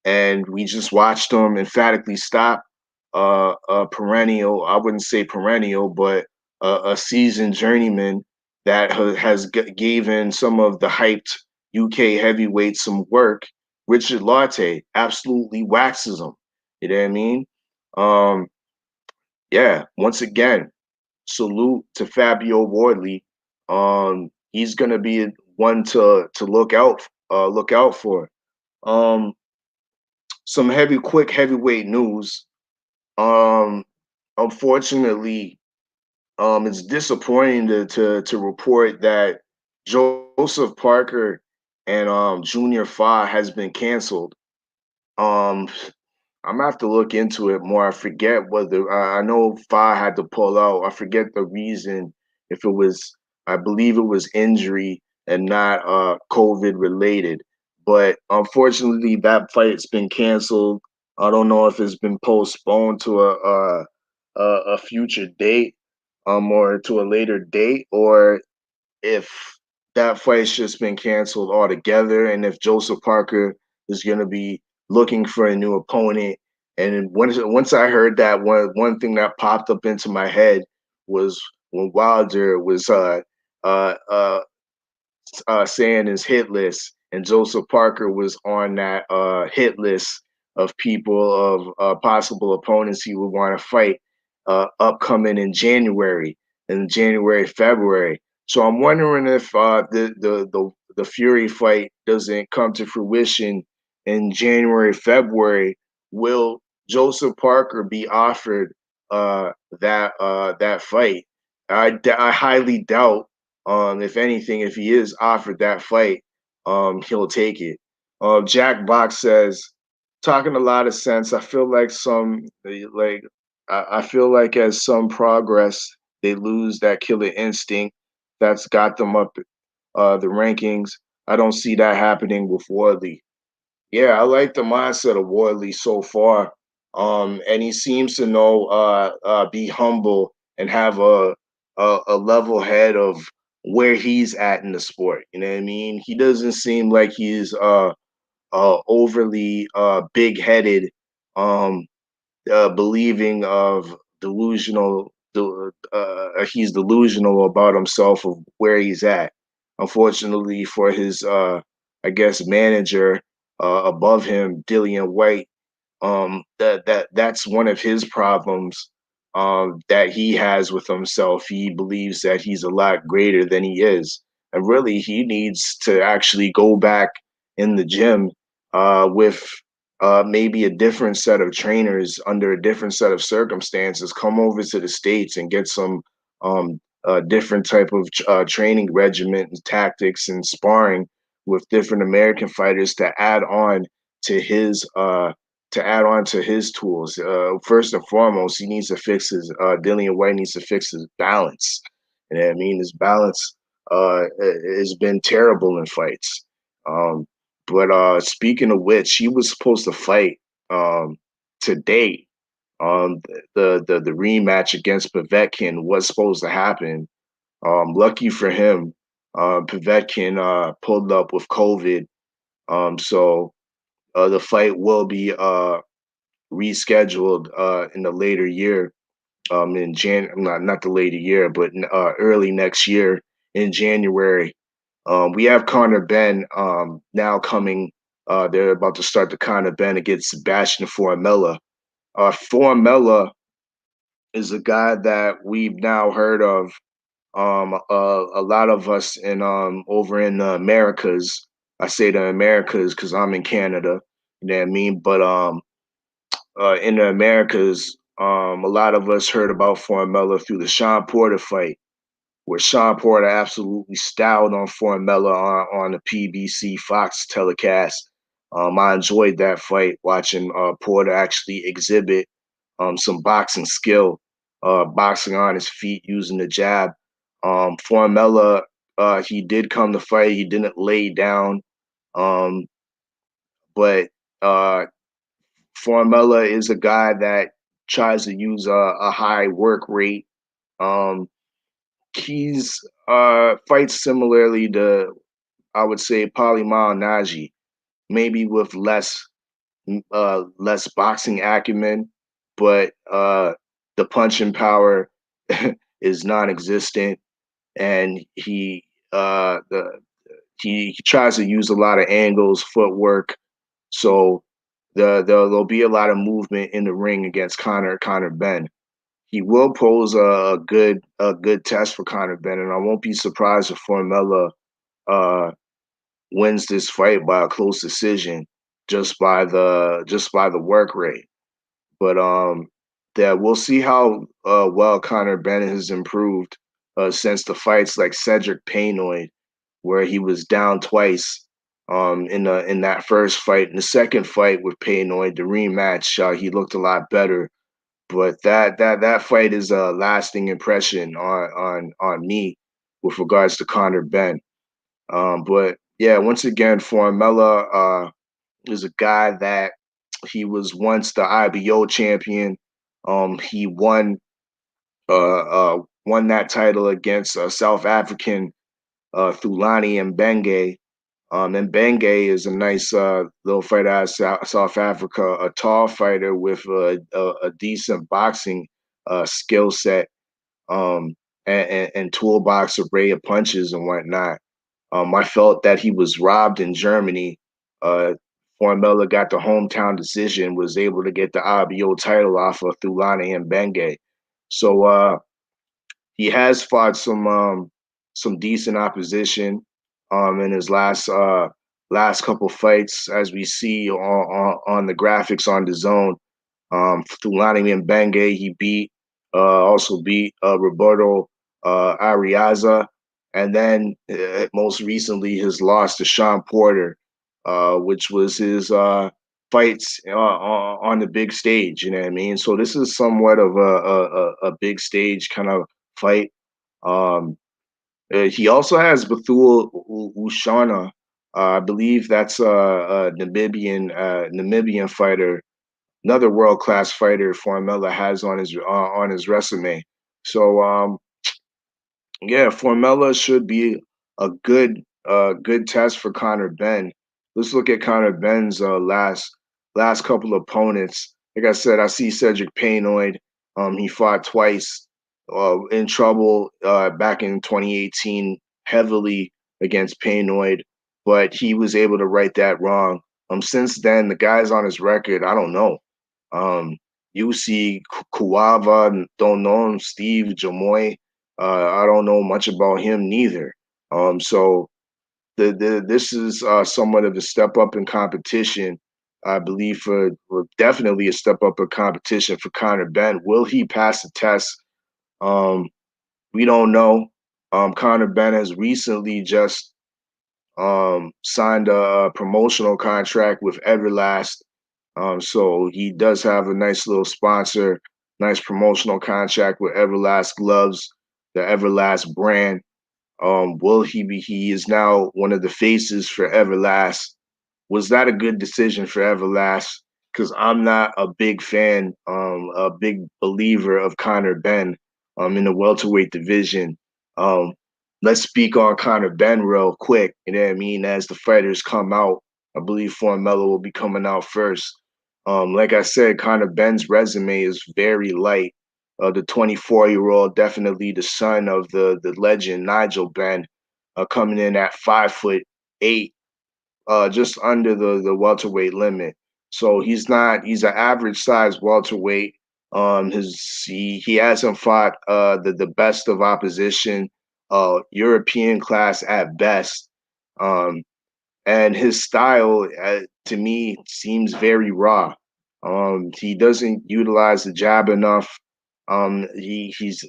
and we just watched him emphatically stop a perennial. I wouldn't say perennial, but a seasoned journeyman that has given some of the hyped UK heavyweights some work. Richard Lartey absolutely waxes him. You know what I mean? Um, yeah, once again, salute to Fabio Wardley. He's gonna be one to look out for. Um, some quick heavyweight news. Um, Unfortunately, it's disappointing to report that Joseph Parker and Junior Fa has been canceled. Um, I'm gonna have to look into it more. I forget what I know Fa had to pull out. I forget the reason. If it was, I believe it was injury and not COVID related. But unfortunately, that fight's been canceled. I don't know if it's been postponed to a future date, or to a later date, or if that fight's just been canceled altogether, and if Joseph Parker is going to be looking for a new opponent. And once I heard that, one thing that popped up into my head was when Wilder was uh, uh, saying his hit list, and Joseph Parker was on that hit list of people of possible opponents he would want to fight upcoming in January, February. So I'm wondering if the Fury fight doesn't come to fruition in January, February. Will Joseph Parker be offered that fight? I highly doubt, if anything, if he is offered that fight, he'll take it. Jack Box says, talking a lot of sense. I feel like I feel like as some progress, they lose that killer instinct that's got them up the rankings. I don't see that happening with Wardley. Yeah, I like the mindset of Wardley so far. And he seems to know be humble and have a level head of where he's at in the sport. You know what I mean? He doesn't seem like he's overly big headed, um, believing of delusional. He's delusional about himself of where he's at. Unfortunately for his, I guess, manager above him, Dillian White, that's one of his problems that he has with himself. He believes that he's a lot greater than he is, and really, he needs to actually go back in the gym with maybe a different set of trainers under a different set of circumstances come over to the States and get some different type of training regimen and tactics and sparring with different American fighters to add on to his tools. First and foremost, he needs to fix his Dillian White needs to fix his balance. And I mean, his balance has been terrible in fights. But speaking of which, he was supposed to fight today. The rematch against Povetkin was supposed to happen. Lucky for him, Povetkin pulled up with COVID. So the fight will be rescheduled in the later year. In not the later year, but early next year in January. We have Conor Benn now coming. They're about to start the Conor Benn against Sebastian Formella. Formella is a guy that we've now heard of. A lot of us in over in the Americas. I say the Americas because I'm in Canada. You know what I mean? But in the Americas, a lot of us heard about Formella through the Sean Porter fight, where Sean Porter absolutely styled on Formella on the PBC Fox telecast. I enjoyed that fight, watching Porter actually exhibit some boxing skill, boxing on his feet using the jab. Formella, he did come to fight. He didn't lay down, um, but Formella is a guy that tries to use a high work rate. Um, he's fights similarly to, I would say, Paulie Malignaggi, maybe with less boxing acumen, but the punching power is non-existent, and he tries to use a lot of angles, footwork. So there'll be a lot of movement in the ring against Conor Benn. He will pose a good test for Conor Benn, and I won't be surprised if Formella uh, wins this fight by a close decision, just by the work rate. But yeah, we'll see how well Conor Benn has improved since the fights like Cedric Paynoid, where he was down twice in that first fight. In the second fight with Paynoid, the rematch, he looked a lot better. But that fight is a lasting impression on me with regards to Conor Benn. But yeah, once again, Formella is a guy that he was once the IBO champion. He won that title against South African Thulani and Benge. And Benge is a nice little fighter out of South Africa, a tall fighter with a decent boxing skill set, and toolbox array of punches and whatnot. I felt that he was robbed in Germany. Uh, Formella got the hometown decision, was able to get the IBO title off of Thulani and Benge. So he has fought some decent opposition in his last couple fights, as we see on the graphics on the zone. Thulani and Benge, he also beat Roberto Ariaza, and then most recently his loss to Sean Porter, which was his fights on the big stage. You know what I mean? So this is somewhat of a big stage kind of fight. Um, he also has Bethul Ushana. I believe that's a Namibian fighter, another world class fighter Formella has on his resume. So yeah, Formella should be a good test for Conor Benn. Let's look at Conor Benn's last couple of opponents. Like I said, I see Cedric Paynoid. He fought twice in trouble back in 2018 heavily against Paynoid, but he was able to right that wrong. Since then, the guys on his record, I don't know. Um, UC Kuava, don't know him. Steve Jamoy, I don't know much about him neither. So this is somewhat of a step up in competition I believe for definitely a step up of competition for Conor Benn. Will he pass the test? Um, we don't know. Conor Benn has recently just signed a promotional contract with Everlast. So he does have a nice little sponsor, nice promotional contract with Everlast Gloves, the Everlast brand. Will he be? He is now one of the faces for Everlast. Was that a good decision for Everlast? Because I'm not a big fan, a big believer of Conor Benn in the welterweight division. Um, let's speak on Conor Benn real quick. You know what I mean? As the fighters come out, I believe Formella will be coming out first. Like I said, Conor Benn's resume is very light. The 24-year-old, definitely the son of the legend Nigel Benn, coming in at 5'8", just under the welterweight limit. So he's an average size welterweight. He hasn't fought the best of opposition, European class at best. Um, and his style to me seems very raw. He doesn't utilize the jab enough. He's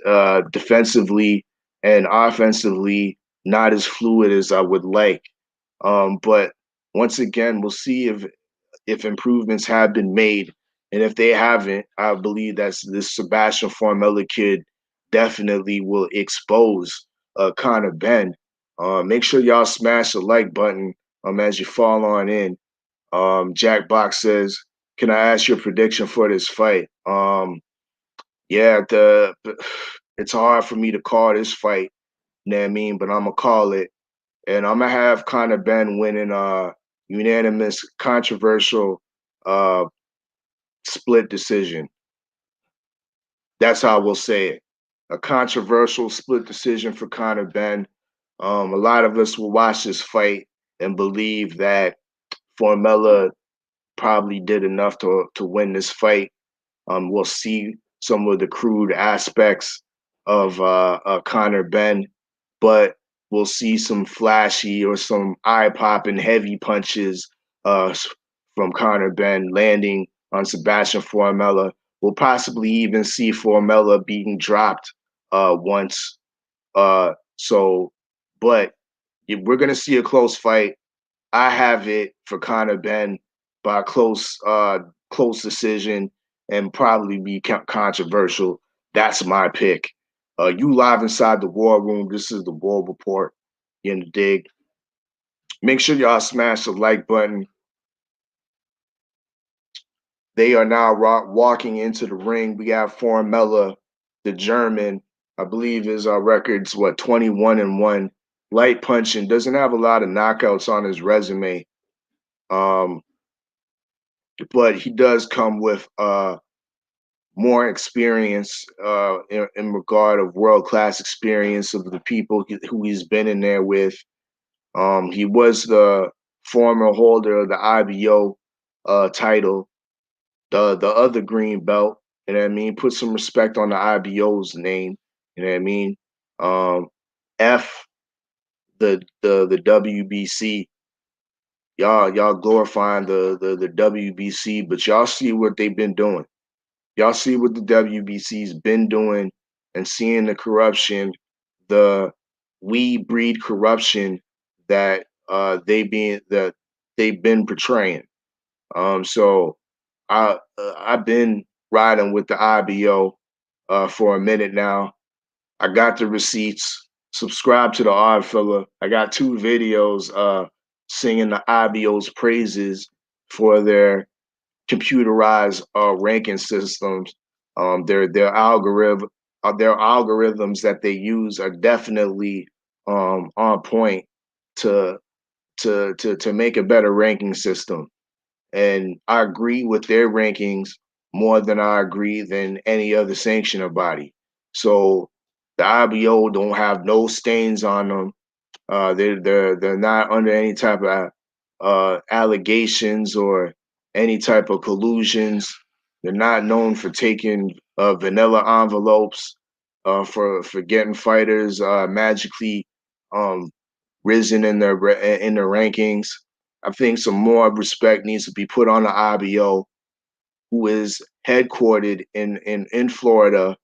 defensively and offensively not as fluid as I would like. But once again, we'll see if improvements have been made, and if they haven't, I believe that's this Sebastian Formella kid definitely will expose Conor Benn. Make sure y'all smash the like button as you fall on in. Jack Box says, "Can I ask your prediction for this fight?" Yeah, it's hard for me to call this fight. You know what I mean? But I'm gonna call it. And I'm gonna have Conor Benn winning unanimous, controversial, uh, split decision. That's how we'll say it. A controversial split decision for Conor Benn. A lot of us will watch this fight and believe that Formella probably did enough to win this fight. We'll see some of the crude aspects of Conor Benn, but we'll see some flashy or some eye-popping heavy punches uh, from Conor Benn landing on Sebastian Formella. We'll possibly even see Formella being dropped once. So, but we're going to see a close fight. I have it for Conor Benn by close decision and probably be controversial. That's my pick. You live inside the War Room. This is the War Report. You in the dig. Make sure y'all smash the like button. They are now walking into the ring. We have Formella, the German. I believe his records 21-1. Light punching. Doesn't have a lot of knockouts on his resume. But he does come with more experience in regard of world-class experience of the people who he's been in there with. He was the former holder of the IBO title, the other green belt. You know what I mean? Put some respect on the IBO's name. You know what I mean? F the WBC. Y'all glorifying the WBC, but y'all see what they've been doing. Y'all see what the WBC's been doing and seeing the corruption, the we breed corruption that they've been portraying. So I've been riding with the IBO for a minute now. I got the receipts. Subscribe to the Oddfella. I got 2 videos singing the IBO's praises for their computerized ranking systems. Their algorithms that they use are definitely on point to to make a better ranking system. And I agree with their rankings more than I agree than any other sanctioner body. So the IBO don't have no stains on them. They're not under any type of allegations or any type of collusions. They're not known for taking vanilla envelopes for getting fighters magically risen in their rankings. I think some more respect needs to be put on the IBO, who is headquartered in Florida,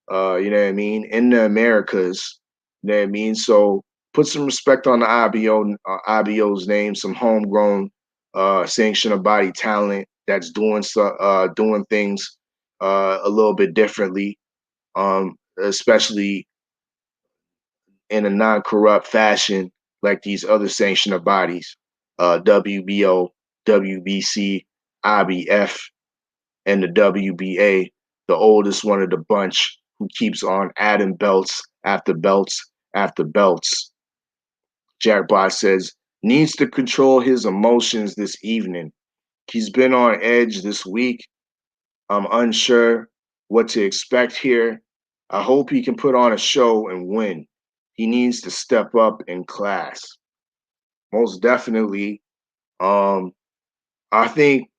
you know what I mean, in the Americas, you know what I mean. So put some respect on the IBO's name, some homegrown, sanctioned body talent that's doing things a little bit differently, especially in a non-corrupt fashion like these other sanctioned bodies, WBO, WBC, IBF, and the WBA, the oldest one of the bunch, who keeps on adding belts after belts after belts. Jackbot says, needs to control his emotions this evening. He's been on edge this week. I'm unsure what to expect here. I hope he can put on a show and win. He needs to step up in class. Most definitely. I think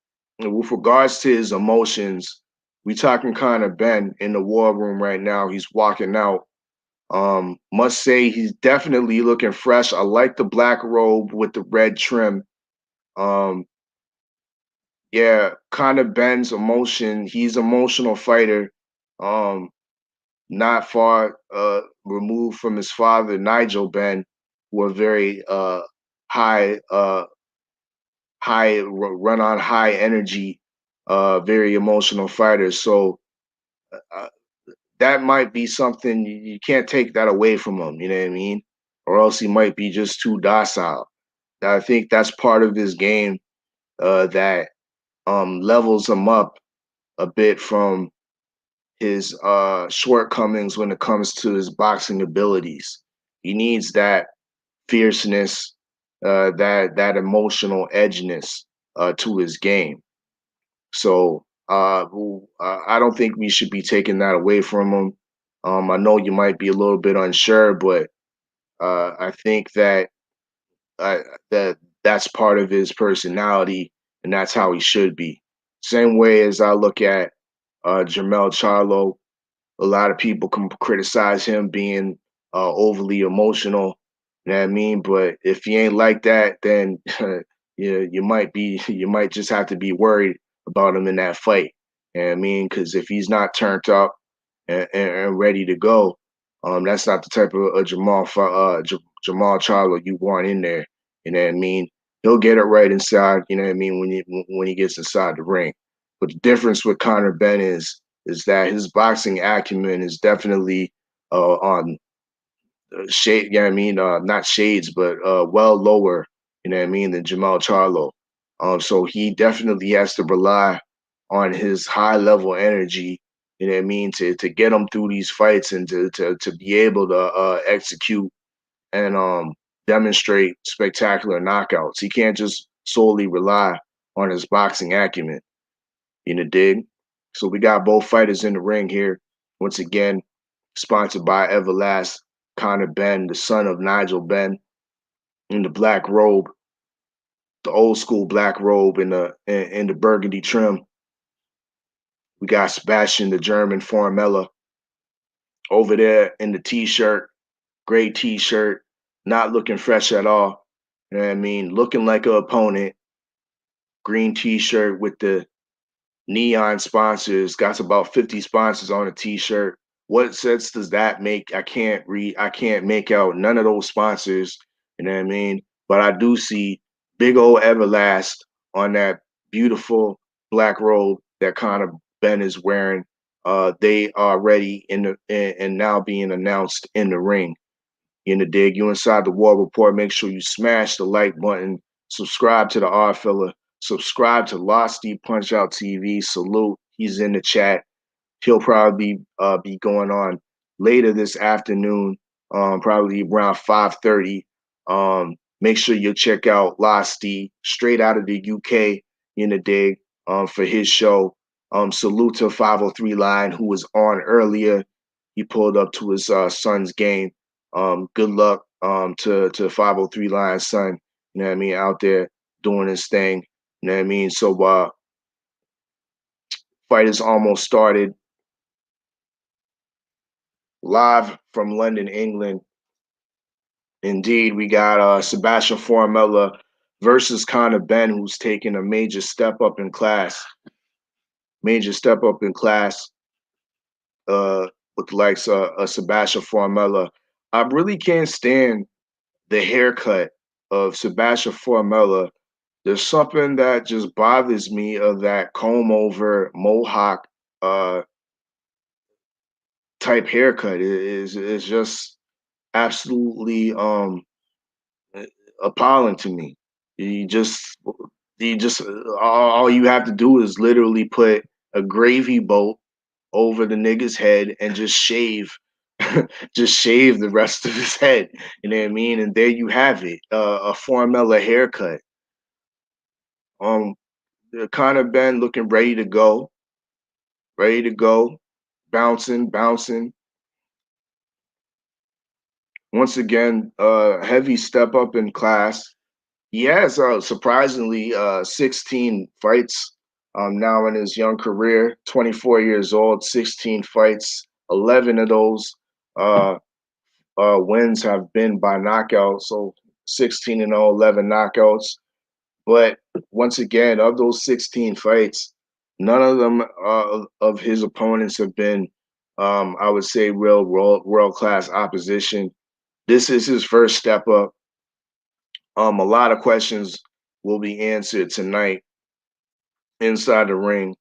with regards to his emotions, we talking kind of Ben in the war room right now. He's walking out. Must say he's definitely looking fresh. I like the black robe with the red trim. Um, yeah, kind of Ben's emotion. He's an emotional fighter. Um, not far removed from his father, Nigel Ben, who are very high run on high energy, very emotional fighters. So uh, that might be something you can't take that away from him. You know what I mean? Or else he might be just too docile. I think that's part of his game that levels him up a bit from his shortcomings when it comes to his boxing abilities. He needs that fierceness, that emotional edginess to his game. So I don't think we should be taking that away from him. I know you might be a little bit unsure, but I think uh, that that's part of his personality, and that's how he should be. Same way as I look at Jermel Charlo. A lot of people can criticize him being overly emotional. You know what I mean? But if he ain't like that, then you might just have to be worried about him in that fight. You know what I mean? Because if he's not turned up and ready to go, that's not the type of Jamal Charlo you want in there. You know what I mean? He'll get it right inside. You know what I mean when he gets inside the ring. But the difference with Conor Ben is that his boxing acumen is definitely on shade. You know what I mean? Not shades, but well lower. You know what I mean than Jamal Charlo. So he definitely has to rely on his high level energy. You know what I mean to get him through these fights and to be able to execute and demonstrate spectacular knockouts. He can't just solely rely on his boxing acumen. You know, dig? So we got both fighters in the ring here. Once again, sponsored by Everlast, Conor Ben, the son of Nigel Ben, in the black robe, the old school black robe in the burgundy trim. We got Sebastian, the German Formella, over there in the t-shirt, gray t-shirt, not looking fresh at all. You know what I mean? Looking like an opponent. Green t-shirt with the neon sponsors, got about 50 sponsors on a t-shirt. What sense does that make? I can't make out none of those sponsors, you know what I mean? But I do see big old Everlast on that beautiful black robe that Conor Ben is wearing. They are ready and now being announced in the ring. In the dig, you inside the War Report. Make sure you smash the like button, subscribe to the Oddfella, subscribe to Lartey Punch Out TV. Salute. He's in the chat. He'll probably be going on later this afternoon, probably around 5:30. Make sure you check out Lartey straight out of the UK in the dig for his show. Salute to 503 Line, who was on earlier. He pulled up to his son's game. Good luck to 503 Lion's son, you know what I mean, out there doing his thing. You know what I mean? So fight is almost started. Live from London, England. Indeed, we got Sebastian Formella versus Conor Ben, who's taken a major step up in class. Major step up in class with the likes of Sebastian Formella. I really can't stand the haircut of Sebastian Formella. There's something that just bothers me of that comb over mohawk type haircut. Is just absolutely appalling to me. You just you just all you have to do is literally put a gravy boat over the nigga's head and just shave just shave the rest of his head. You know what I mean? And there you have it. A Formella haircut. Um Conor Ben looking ready to go, bouncing. Once again, heavy step up in class. He has surprisingly 16 fights now in his young career. 24 years old, 16 fights. 11 of those uh, wins have been by knockout. So 16 and 0, 11 knockouts. But once again, of those 16 fights, none of them of his opponents have been, I would say, real world class opposition. This is his first step up. A lot of questions will be answered tonight inside the ring.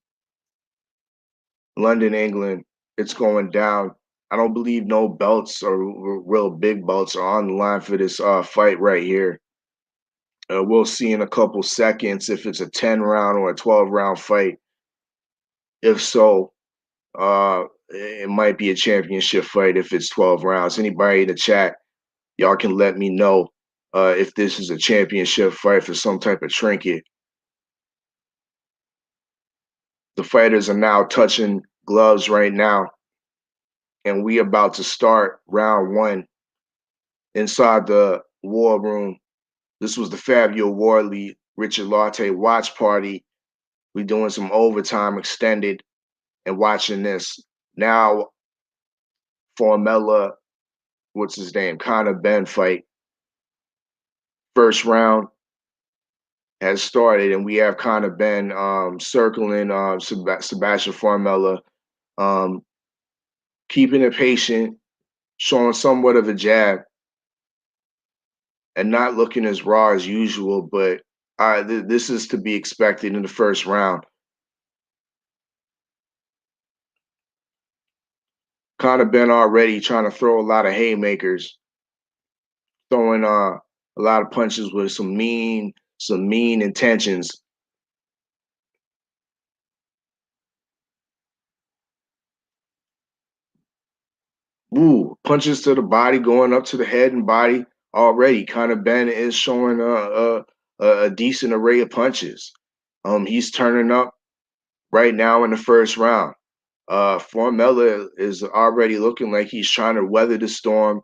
London, England. It's going down. I don't believe no belts or real big belts are on the line for this fight right here. We'll see in a couple seconds if it's a 10 round or a 12 round fight. If so, it might be a championship fight if it's 12 rounds. Anybody in the chat, y'all can let me know if this is a championship fight for some type of trinket. The fighters are now touching gloves right now, and we about to start round one inside the war room. This was the Fabio Wardley, Richard Lartey watch party. We doing some overtime extended and watching this. Now, Formella, what's his name? Conor Ben fight. First round has started, and we have Conor Ben circling Sebastian Formella, keeping it patient, showing somewhat of a jab, and not looking as raw as usual. But this is to be expected in the first round. Conor Ben already trying to throw a lot of haymakers, throwing a lot of punches with some mean intentions. Ooh, punches to the body, going up to the head and body already. Conor Ben is showing a decent array of punches. He's turning up right now in the first round. Formella is already looking like he's trying to weather the storm,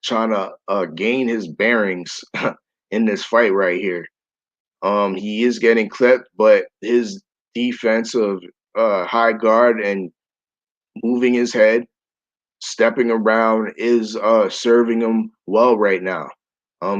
trying to gain his bearings in this fight right here. He is getting clipped, but his defensive high guard and moving his head, stepping around is serving him well right now.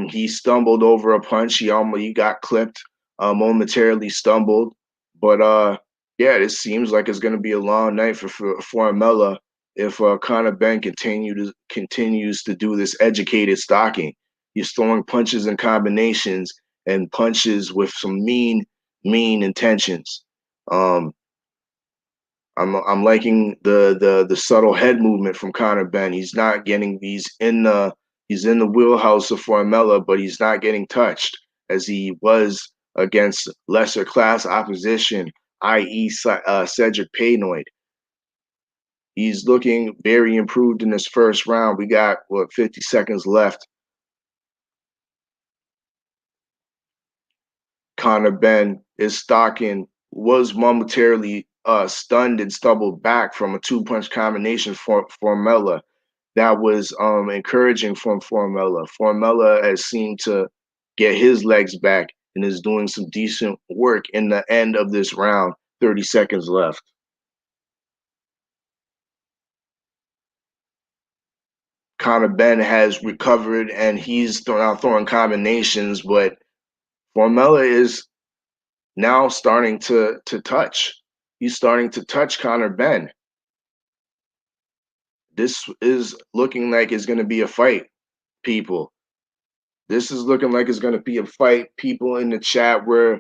He stumbled over a punch. He got clipped, momentarily stumbled, but yeah, this seems like it's going to be a long night for Formella if Conor Ben continues to do this educated stalking. He's throwing punches and combinations and punches with some mean intentions. I'm liking the subtle head movement from Conor Ben. He's in the wheelhouse of Formella, but he's not getting touched as he was against lesser class opposition, i.e. Cedric Paynoid. He's looking very improved in this first round. We got 50 seconds left. Conor Ben is stalking, was momentarily stunned and stumbled back from a two-punch combination for Formella. That was encouraging from Formella. Formella has seemed to get his legs back and is doing some decent work in the end of this round. 30 seconds left. Conor Ben has recovered and he's now throwing combinations, but Formella is now starting to touch. He's starting to touch Conor Benn. This is looking like it's going to be a fight, people. This is looking like it's going to be a fight. People in the chat, we're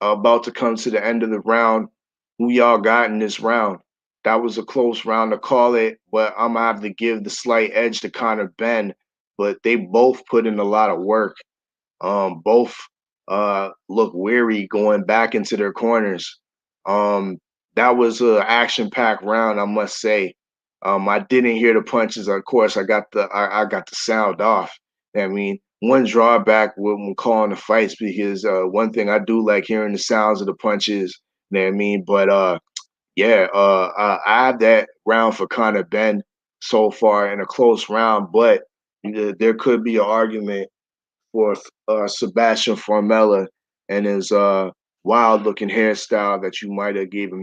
about to come to the end of the round. Who y'all got in this round? That was a close round to call it, but I'm going to have to give the slight edge to Conor Benn. But they both put in a lot of work. Both look weary going back into their corners. That was an action-packed round, I must say. I didn't hear the punches. Of course, I got the sound off. I mean, one drawback when calling the fights, because one thing I do like hearing the sounds of the punches. You know what I mean? But yeah, I have that round for Conor Benn so far in a close round, but there could be an argument for Sebastian Formella and his wild looking hairstyle that you might have gave him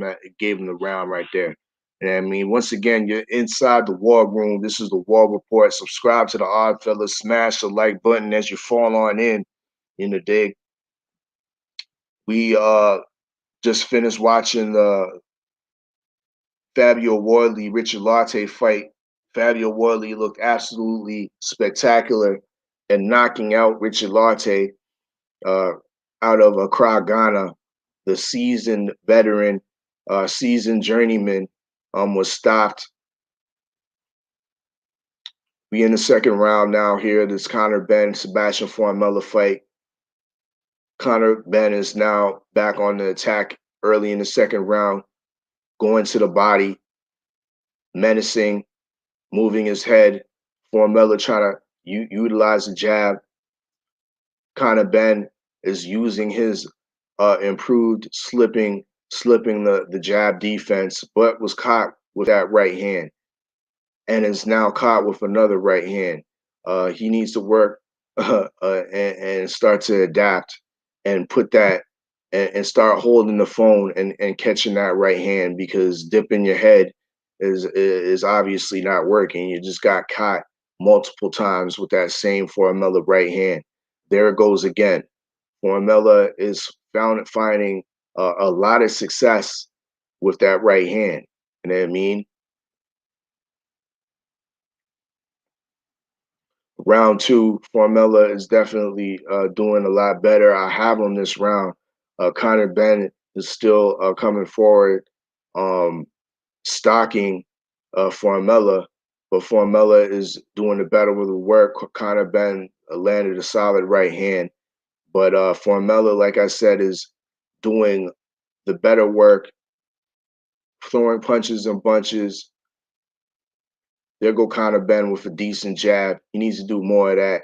the round right there. And I mean, once again, you're inside the War Room. This is the War Report. Subscribe to the Oddfella. Smash the like button as you fall on in the day. We just finished watching the Fabio Wardley Richard Lartey fight. Fabio Wardley looked absolutely spectacular and knocking out Richard Lartey out of Accra, Ghana. The seasoned veteran, seasoned journeyman was stopped. We in the second round now here. This Conor Benn, Sebastian Formella fight. Conor Benn is now back on the attack early in the second round, going to the body, menacing, moving his head. Formella trying to utilize the jab. Conor Benn is using his improved slipping the jab defense, but was caught with that right hand and is now caught with another right hand. He needs to work and start to adapt and put that and start holding the phone and catching that right hand, because dipping your head is obviously not working. You just got caught multiple times with that same Formella right hand. There it goes again. Formella is finding a lot of success with that right hand. You know what I mean? Round two, Formella is definitely doing a lot better. I have him this round. Conor Benn is still coming forward, stalking Formella, but Formella is doing the better with the work. Conor Benn landed a solid right hand, but Formella, like I said, is doing the better work, throwing punches and bunches. There go Conor Benn with a decent jab. He needs to do more of that.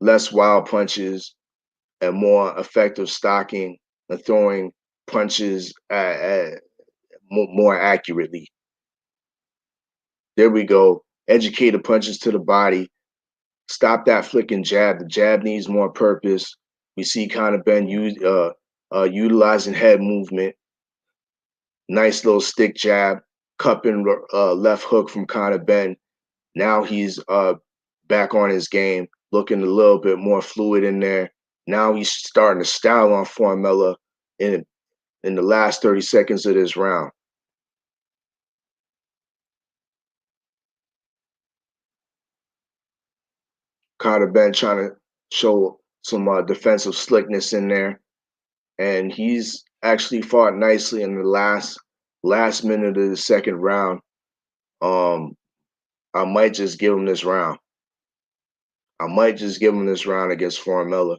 Less wild punches and more effective stocking and throwing punches more accurately. There we go. Educated punches to the body. Stop that flicking jab. The jab needs more purpose. We see Conor Benn utilizing head movement. Nice little stick jab. Cupping left hook from Conor Benn. Now he's back on his game, looking a little bit more fluid in there. Now he's starting to style on Formella in the last 30 seconds of this round. Conor Benn trying to show some defensive slickness in there, and he's actually fought nicely in the last minute of the second round. I might just give him this round. I might just give him this round against Formella.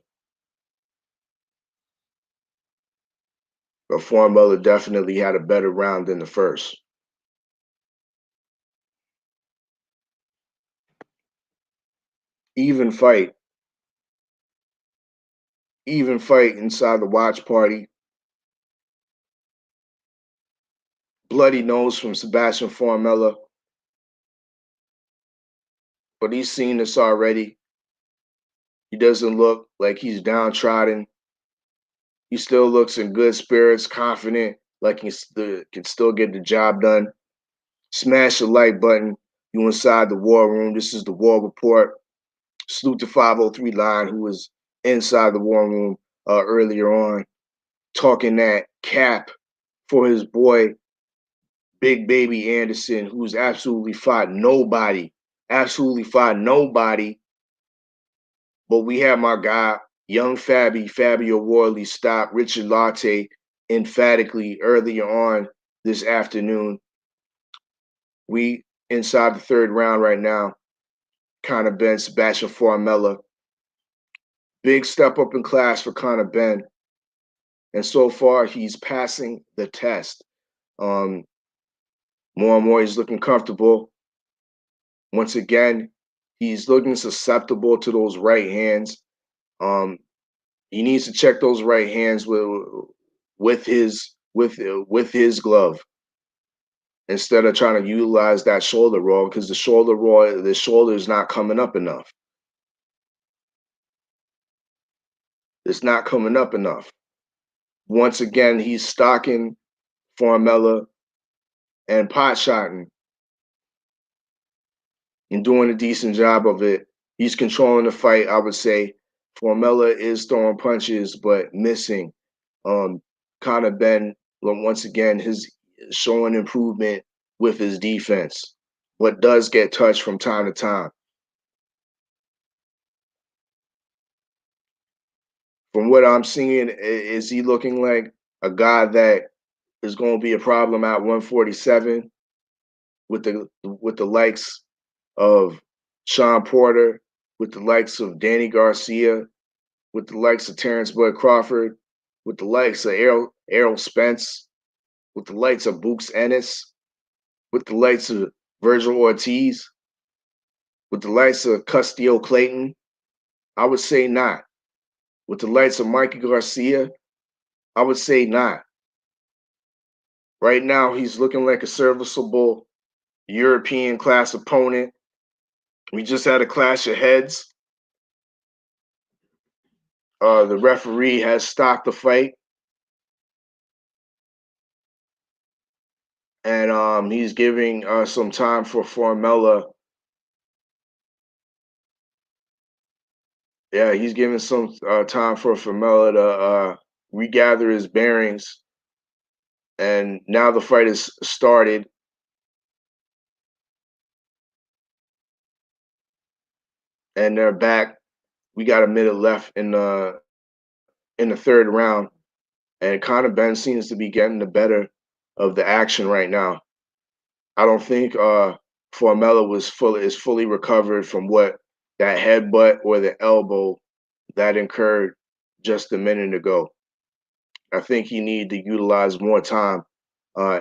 But Formella definitely had a better round than the first. Even fight. Even fight inside the watch party. Bloody nose from Sebastian Formella. But he's seen this already. He doesn't look like he's downtrodden. He still looks in good spirits, confident, like he can still get the job done. Smash the like button. You inside the War Room. This is the War Report. Salute to 503 Line, who is inside the War Room. earlier on, talking that cap for his boy Big Baby Anderson, who's absolutely fought nobody, But we have my guy, young Fabio Wardley, stop Richard Lartey emphatically earlier on this afternoon. We inside the third round right now. Conor Ben, Sebastian Formella. Big step up in class for Conor Ben. And so far, he's passing the test. More and more, he's looking comfortable. Once again, he's looking susceptible to those right hands. He needs to check those right hands with his glove instead of trying to utilize that shoulder roll, because the shoulder is not coming up enough. It's not coming up enough. Once again, he's stalking Formella and pot shotting and doing a decent job of it. He's controlling the fight, I would say. Formella is throwing punches, but missing. Conor Ben, once again, his showing improvement with his defense, but does get touched from time to time. From what I'm seeing, is he looking like a guy that is going to be a problem at 147 with the likes of Sean Porter, with the likes of Danny Garcia, with the likes of Terrence Bud Crawford, with the likes of Errol Spence, with the likes of Books Ennis, with the likes of Virgil Ortiz, with the likes of Castillo Clayton? I would say not. With the likes of Mikey Garcia? I would say not. Right now, he's looking like a serviceable European class opponent. We just had a clash of heads. The referee has stopped the fight. And he's giving some time for Formella. Yeah, he's giving some time for Formella to regather his bearings. And now the fight has started. And they're back. We got a minute left in the third round. And Conor Ben seems to be getting the better of the action right now. I don't think Formella is fully recovered from what that headbutt or the elbow that incurred just a minute ago. I think he needed to utilize more time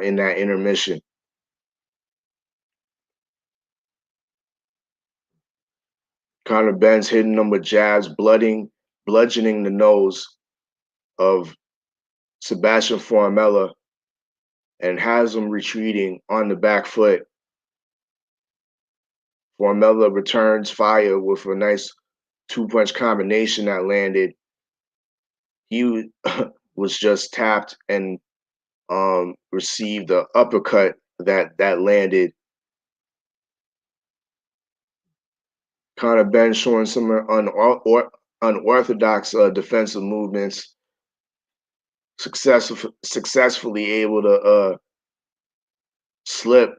in that intermission. Conor Ben's hitting them with jabs, bludgeoning the nose of Sebastian Formella, and has him retreating on the back foot. Formella returns fire with a nice two-punch combination that landed. He was just tapped and received the uppercut that landed. Conor Ben showing some unorthodox defensive movements, successfully able to slip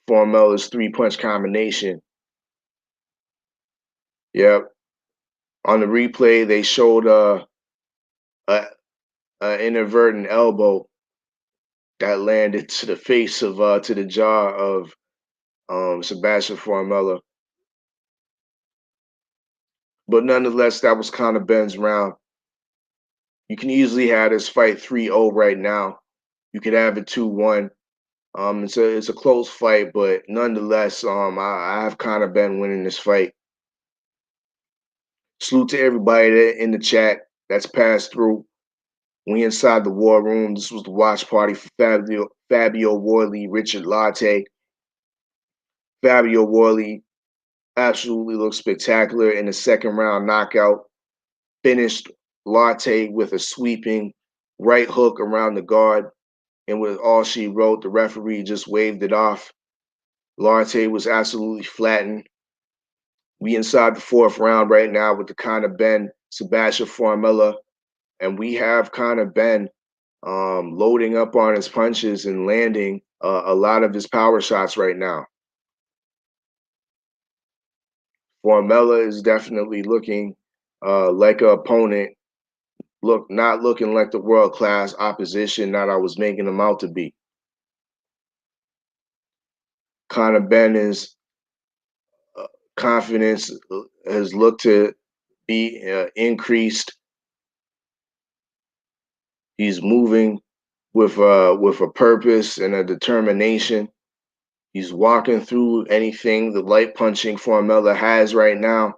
Formella's three-punch combination. Yep. On the replay, they showed an inadvertent elbow that landed to the face of to the jaw of Sebastian Formella. But nonetheless, that was Conor Ben's round. You can easily have this fight 3-0 right now. You could have it 2-1. It's a close fight, but nonetheless, I have Conor Ben winning this fight. Salute to everybody in the chat that's passed through. We inside the war room. This was the watch party for Fabio Wardley, Richard Lartey. Fabio Wardley absolutely looked spectacular in the second round knockout. Finished Lartey with a sweeping right hook around the guard. And with all she wrote, the referee just waved it off. Lartey was absolutely flattened. We inside the fourth round right now with the Conor Ben, Sebastian Formella and we have kind of been loading up on his punches and landing a lot of his power shots right now. Formella is definitely looking like an opponent, not looking like the world class opposition that I was making him out to be. Conor Benn's confidence has looked to be increased. He's moving with a purpose and a determination. He's walking through anything the light punching Formella has right now.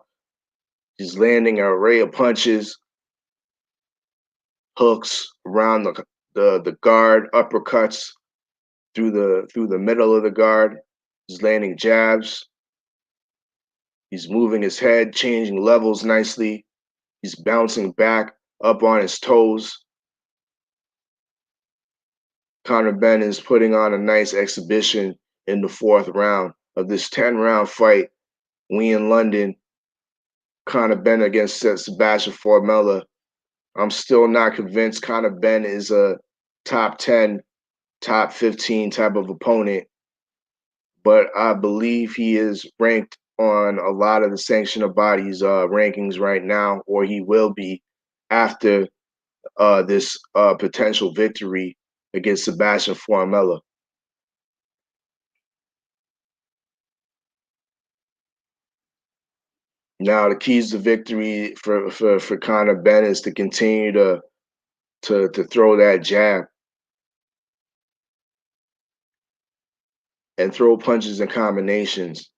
He's landing an array of punches, hooks around the guard, uppercuts through the middle of the guard. He's landing jabs. He's moving his head, changing levels nicely. He's bouncing back up on his toes. Conor Benn is putting on a nice exhibition in the 4th round of this 10-round fight. We in London, Conor Benn against Sebastian Formella. I'm still not convinced Conor Benn is a top 10, top 15 type of opponent, but I believe he is ranked on a lot of the sanctioner bodies' rankings right now, or he will be after this potential victory against Sebastian Formella. Now, the keys to victory for Conor Benn is to continue to throw that jab and throw punches and combinations.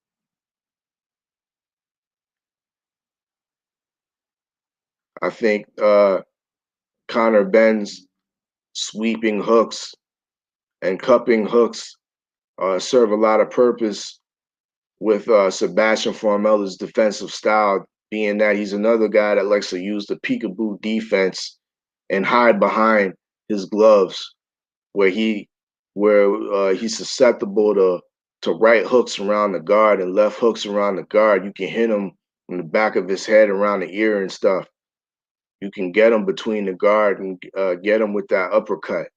I think Conor Benn's sweeping hooks and cupping hooks serve a lot of purpose with Sebastian Formella's defensive style, being that he's another guy that likes to use the peekaboo defense and hide behind his gloves, where he's susceptible to right hooks around the guard and left hooks around the guard. You can hit him in the back of his head, around the ear and stuff. You can get him between the guard and get him with that uppercut.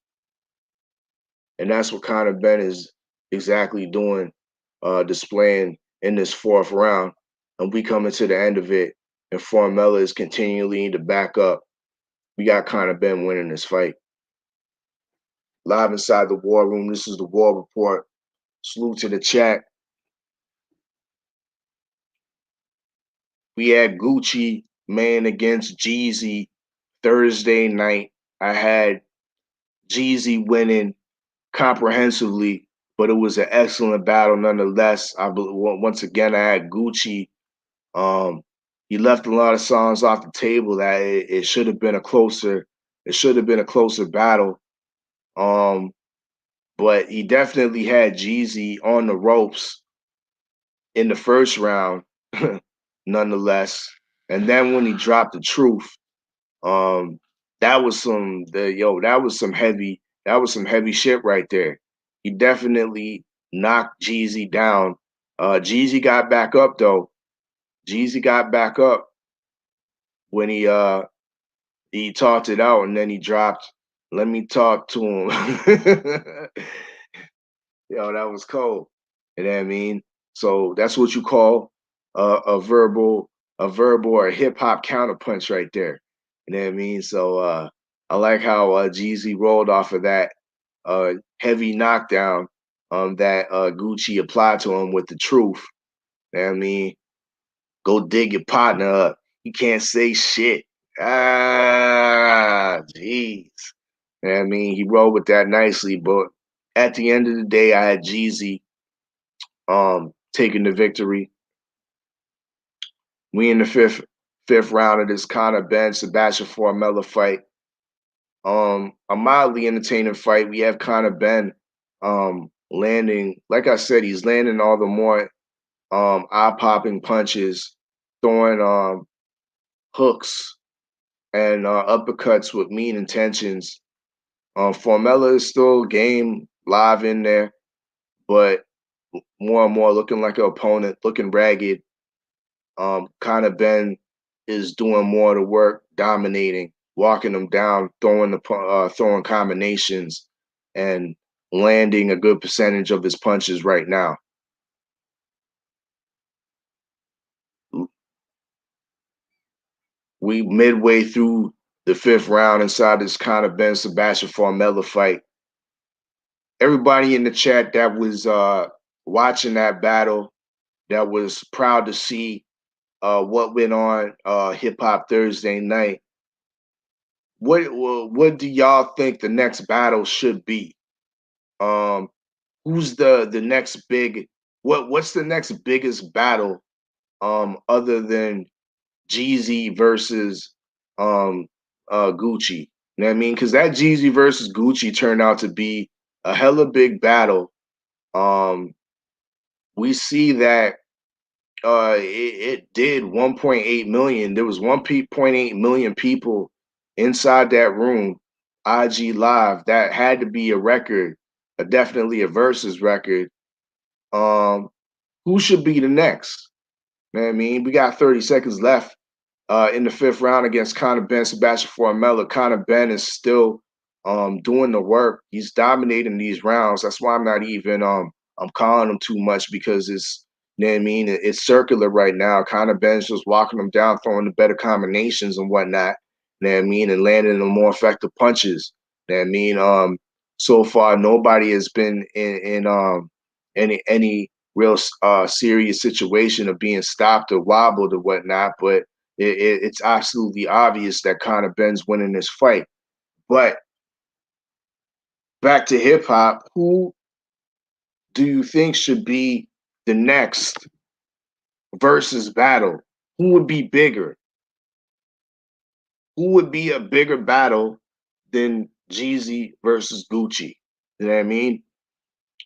And that's what Conor Benn is exactly doing, displaying in this 4th round. And we coming to the end of it, and Formella is continuing to back up. We got Conor Benn winning this fight. Live inside the War Room, this is the War Report. Salute to the chat. We had Gucci Mane against Jeezy Thursday night. I had Jeezy winning comprehensively, but it was an excellent battle nonetheless. Once again, I had Gucci. He left a lot of songs off the table that it should have been a closer. It should have been a closer battle. But he definitely had Jeezy on the ropes in the 1st round, nonetheless. And then when he dropped the truth, that was some heavy shit right there. He definitely knocked Jeezy down. Jeezy got back up though. Jeezy got back up when he talked it out, and then he dropped, "Let me talk to him." That was cold. You know what I mean? So that's what you call a verbal or a hip hop counterpunch right there. You know what I mean? So I like how Jeezy rolled off of that heavy knockdown that Gucci applied to him with the truth. You know what I mean? Go dig your partner up. You can't say shit. Ah, jeez. You know what I mean? He rolled with that nicely, but at the end of the day, I had Jeezy taking the victory. We in the fifth round of this Conor Benn Sebastian Formella fight. A mildly entertaining fight. We have Conor Benn landing, like I said, he's landing all the more eye-popping punches, throwing hooks and uppercuts with mean intentions. Formella is still game live in there, but more and more looking like an opponent, looking ragged. Conor Benn is doing more of the work, dominating. walking him down, throwing combinations, and landing a good percentage of his punches right now. We midway through the 5th round inside this Conor Ben Sebastian Formella fight. Everybody in the chat that was watching that battle, that was proud to see what went on Hip Hop Thursday night. What do y'all think the next battle should be? Who's the next big? What's the next biggest battle other than Jeezy versus Gucci? You know what I mean? Because that Jeezy versus Gucci turned out to be a hella big battle. We see that it did 1.8 million. There was 1.8 million people inside that room, IG Live. That had to be a record, definitely a versus record. Who should be the next? You know what I mean? We got 30 seconds left in the 5th round against Conor Ben Sebastian Formella. Conor Ben is still doing the work. He's dominating these rounds. That's why I'm not even I'm calling him too much, because it's, you know what I mean, it's circular right now. Conor Ben's just walking them down, throwing the better combinations and whatnot. You know what I mean, and landing the more effective punches. You know what I mean? So far nobody has been in any real serious situation of being stopped or wobbled or whatnot, but it's absolutely obvious that Conor Ben's winning this fight. But back to hip hop, who do you think should be the next versus battle? Who would be bigger? Who would be a bigger battle than Jeezy versus Gucci? You know what I mean?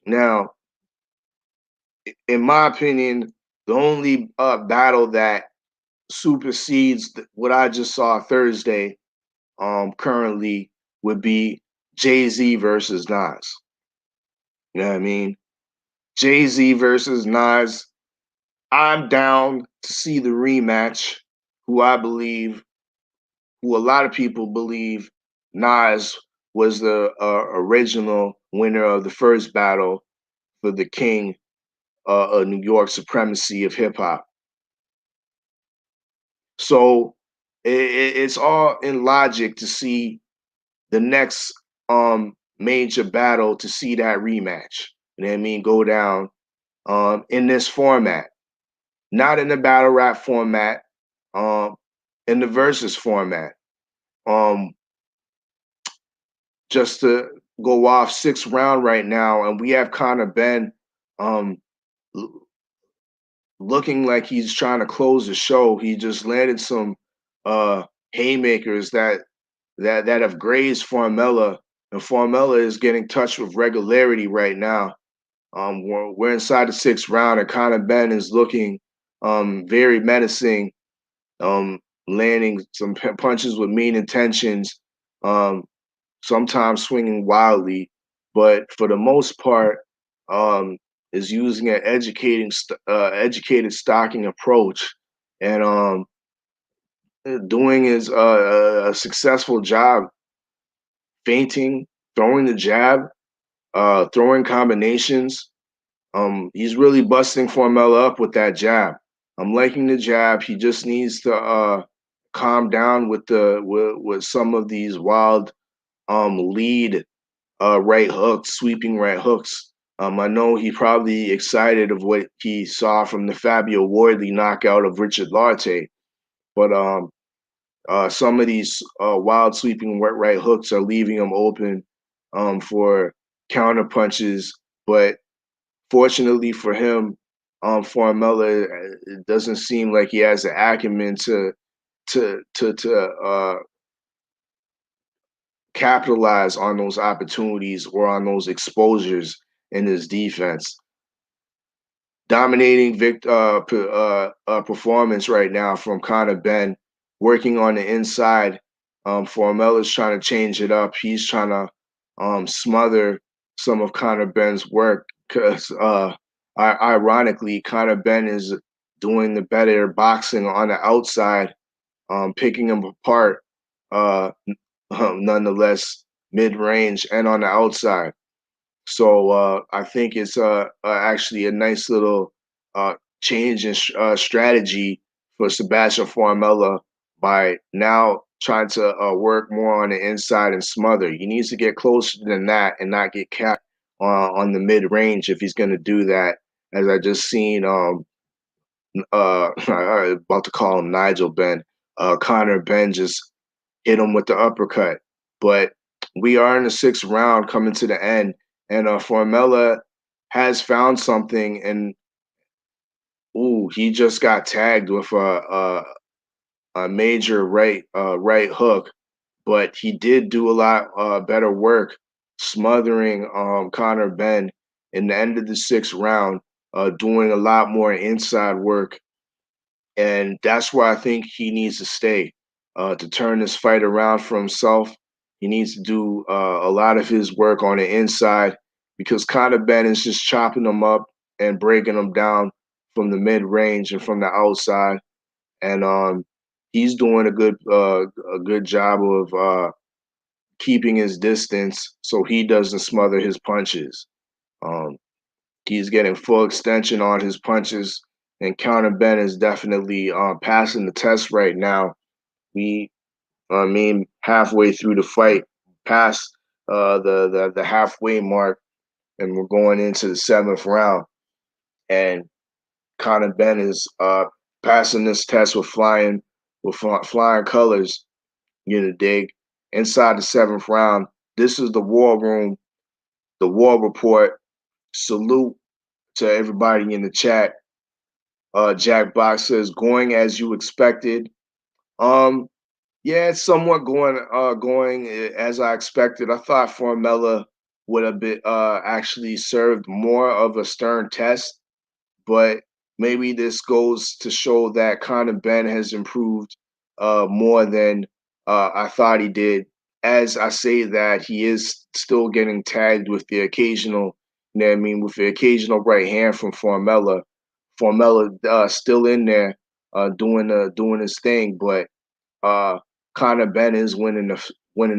Now, in my opinion, the only battle that supersedes what I just saw Thursday currently would be Jay-Z versus Nas. You know what I mean? Jay-Z versus Nas. I'm down to see the rematch, who a lot of people believe Nas was the original winner of the first battle for the king of New York supremacy of hip hop. So it's all in logic to see the next major battle, to see that rematch. You know what I mean? Go down in this format, not in the battle rap format, in the versus format. Just to go off 6th round right now, and we have Conor Ben looking like he's trying to close the show. He just landed some haymakers that have grazed Formella, and Formella is getting touched with regularity right now. We're inside the 6th round, and Conor Ben is looking very menacing, landing some punches with mean intentions, sometimes swinging wildly, but for the most part, is using an educated stalking approach, and doing his a successful job feinting, throwing the jab, throwing combinations. He's really busting Formella up with that jab. I'm liking the jab. He just needs to calm down with some of these wild lead right hooks, sweeping right hooks. I know he probably excited of what he saw from the Fabio Wardley knockout of Richard Lartey, but some of these wild sweeping right hooks are leaving him open for counter punches. But fortunately for him, Formella, it doesn't seem like he has the acumen to capitalize on those opportunities or on those exposures in his defense. Dominating performance right now from Conor Ben, working on the inside. Formella's trying to change it up. He's trying to smother some of Conor Ben's work, because ironically, Conor Ben is doing the better boxing on the outside, picking him apart nonetheless mid-range and on the outside. So I think it's actually a nice little change in strategy for Sebastian Formella by now trying to work more on the inside and smother. He needs to get closer than that and not get capped on the mid-range if he's going to do that. As I just seen, I about to call him Nigel Ben, Connor Ben just hit him with the uppercut. But we are in the sixth round coming to the end, and Formella has found something, and he just got tagged with a major right hook, but he did do a lot better work smothering Connor Ben in the end of the sixth round, doing a lot more inside work, and that's where I think he needs to stay to turn this fight around for himself. He needs to do a lot of his work on the inside because Conor Ben is just chopping them up and breaking them down from the mid range and from the outside, and he's doing a good job of keeping his distance so he doesn't smother his punches. Um, he's getting full extension on his punches, and Conor Ben is definitely passing the test right now. We, I mean, halfway through the fight, past the halfway mark, and we're going into the seventh round. And Conor Ben is passing this test with flying colors. You know, dig inside the seventh round. This is the war room, the war report. Salute to everybody in the chat. Jack Box says, going as you expected. Um, yeah, it's somewhat going as I expected. I thought Formella would have been actually served more of a stern test, but maybe this goes to show that Conor Ben has improved more than I thought he did. As I say that, he is still getting tagged with the occasional, you know what I mean, with the occasional right hand from Formella. Formella still in there doing his thing, but Conor Ben is winning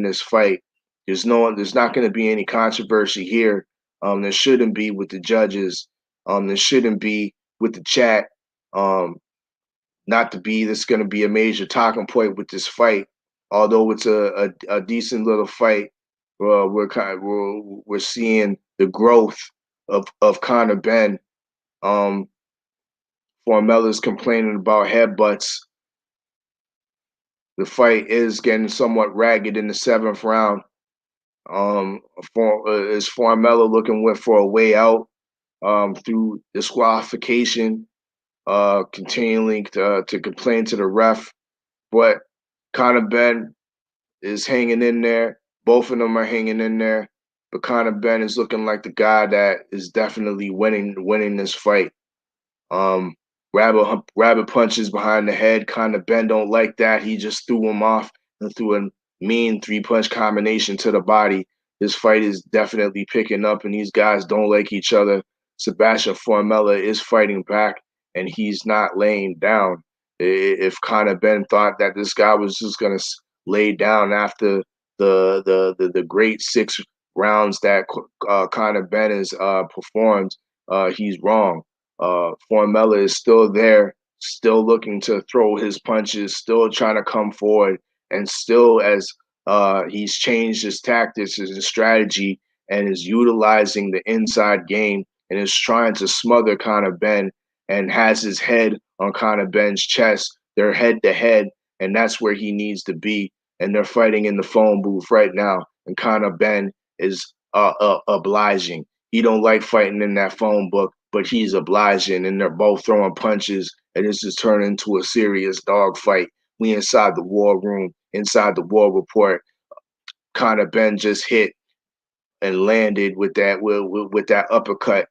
this fight. There's not going to be any controversy here. There shouldn't be with the judges. There shouldn't be with the chat. Um, not to be this going to be a major talking point with this fight. Although it's a decent little fight, we're seeing the growth of Conor Ben. Formella's complaining about headbutts. The fight is getting somewhat ragged in the seventh round. Is Formella looking for a way out through disqualification, continuing to complain to the ref. But Conor Ben is hanging in there. Both of them are hanging in there. But Conor Ben is looking like the guy that is definitely winning this fight. Um, rabbit punches behind the head. Conor Ben don't like that. He just threw him off and threw a mean 3-punch combination to the body. This fight is definitely picking up, and these guys don't like each other. Sebastian Formella is fighting back, and he's not laying down. If Conor Ben thought that this guy was just gonna lay down after the great 6 rounds that Conor Ben has performed, he's wrong. Formella is still there, still looking to throw his punches, still trying to come forward, and still as he's changed his tactics, his strategy, and is utilizing the inside game and is trying to smother Conor Ben and has his head on Conor Ben's chest. They're head to head, and that's where he needs to be. And they're fighting in the phone booth right now. And Conor Ben is obliging. He don't like fighting in that phone book, but he's obliging, and they're both throwing punches, and this is turning into a serious dog fight. We inside the war room, inside the war report. Conor Ben just hit and landed with that uppercut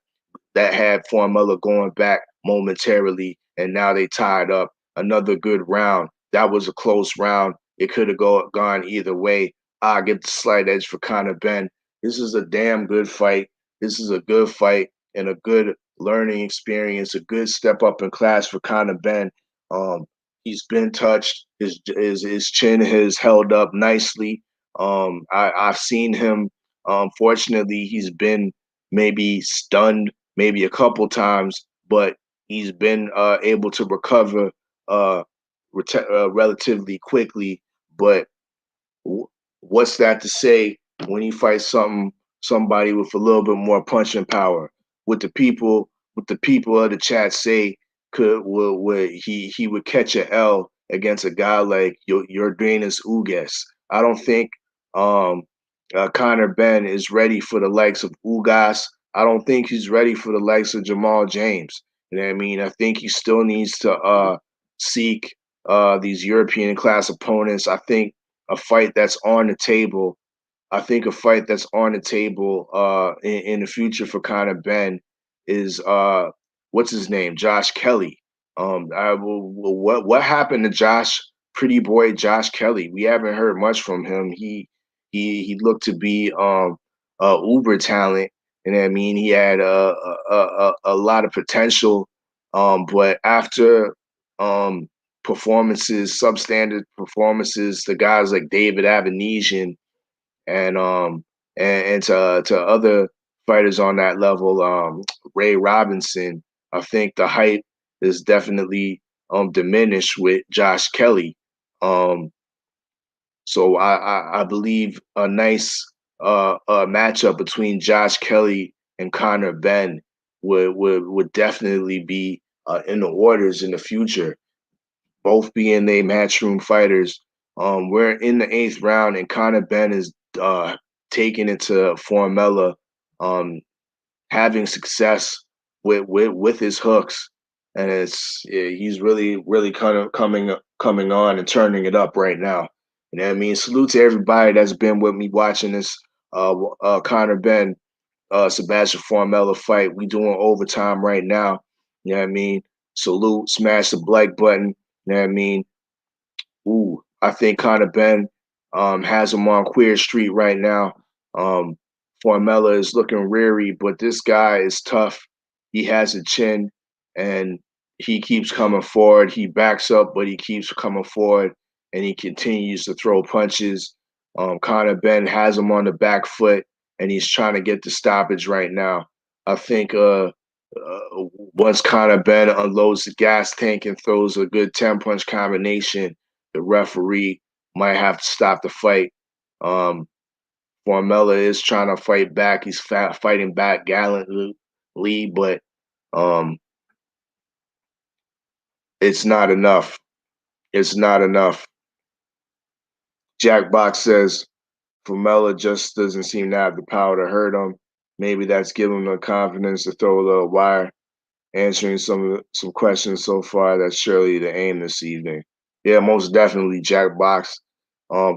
that had Formella going back momentarily, and now they tied up. Another good round. That was a close round. It could have gone either way. I get the slight edge for Conor Ben. This is a damn good fight. This is a good fight and a good learning experience, a good step up in class for Conor Ben. Um, He's been touched. His chin has held up nicely. I've seen him. Fortunately, he's been maybe stunned maybe a couple times, but he's been able to recover relatively quickly. But what's that to say when he fights somebody with a little bit more punching power? What the people of the chat say would he would catch a L against a guy like Jordanis Ugas. I don't think Conor Ben is ready for the likes of Ugas. I don't think he's ready for the likes of Jamal James. You know what I mean? I think he still needs to seek these European class opponents. I think a fight that's on the table. I think a fight that's on the table in the future for Conor Ben is what's his name, Josh Kelly. What happened to Pretty Boy Josh Kelly? We haven't heard much from him. He looked to be uber talent, and I mean he had a lot of potential, but after performances, substandard performances, the guys like David Avenesian and to other fighters on that level, Ray Robinson, I think the hype is definitely diminished with Josh Kelly. So I believe a nice matchup between Josh Kelly and Conor Ben would definitely be in the orders in the future. Both being they matchroom fighters. We're in the 8th round, and Conor Ben is taking it to Formella, having success with his hooks, and he's really kind of coming on and turning it up right now. You know what I mean? Salute to everybody that's been with me watching this Conor Ben Sebastian Formella fight. We doing overtime right now. You know what I mean? Salute, smash the like button. You know what I mean? Ooh, I think Conor Ben has him on Queer Street right now. Um, Formella is looking weary, but this guy is tough. He has a chin, and he keeps coming forward. He backs up, but he keeps coming forward, and he continues to throw punches. Conor Ben has him on the back foot, and he's trying to get the stoppage right now. I think once Conor Ben unloads the gas tank and throws a good 10-punch combination, the referee might have to stop the fight. Formella is trying to fight back. He's fighting back gallantly, but um, it's not enough. It's not enough. Jackbox says Formella just doesn't seem to have the power to hurt him. Maybe that's giving him the confidence to throw a little wire. Answering some questions so far. That's surely the aim this evening. Yeah, most definitely, Jackbox.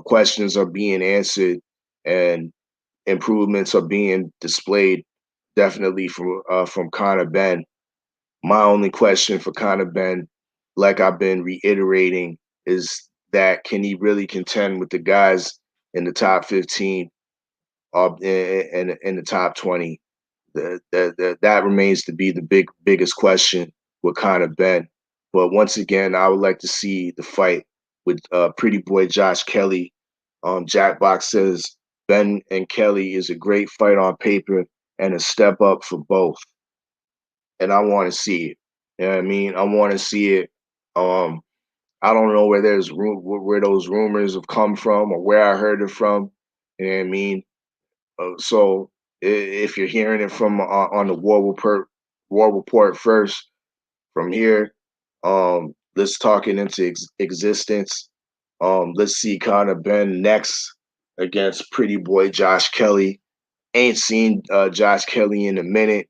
Questions are being answered and improvements are being displayed. Definitely from Conor Ben. My only question for Conor Ben, like I've been reiterating, is that can he really contend with the guys in the top 15 in the top 20? That remains to be the biggest question with Conor Ben. But once again, I would like to see the fight with Pretty Boy Josh Kelly. Jackbox says Ben and Kelly is a great fight on paper and a step up for both. And I want to see it. You know what I mean? I want to see it. I don't know where those rumors have come from or where I heard it from. You know what I mean? So if you're hearing it from on the War Report first, from here, let's talk it into existence. Let's see Conor Ben next against Pretty Boy Josh Kelly. Ain't seen Josh Kelly in a minute.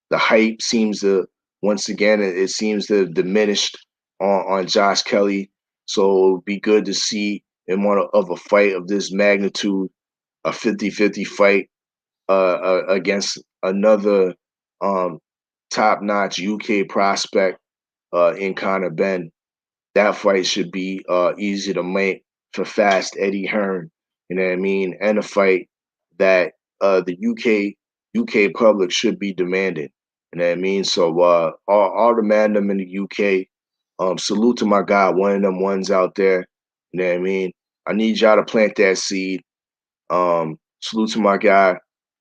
The hype seems to once again it seems to have diminished on Josh Kelly. So it'd be good to see in one of a fight of this magnitude, a 50-50 fight against another top-notch UK prospect in Conor Ben. That fight should be easy to make for Fast Eddie Hearn. You know what I mean? And a fight that the UK public should be demanding. You know what I mean? So all the mandem in the UK, Salute to my guy, one of them ones out there. You know what I mean? I need y'all to plant that seed. Salute to my guy,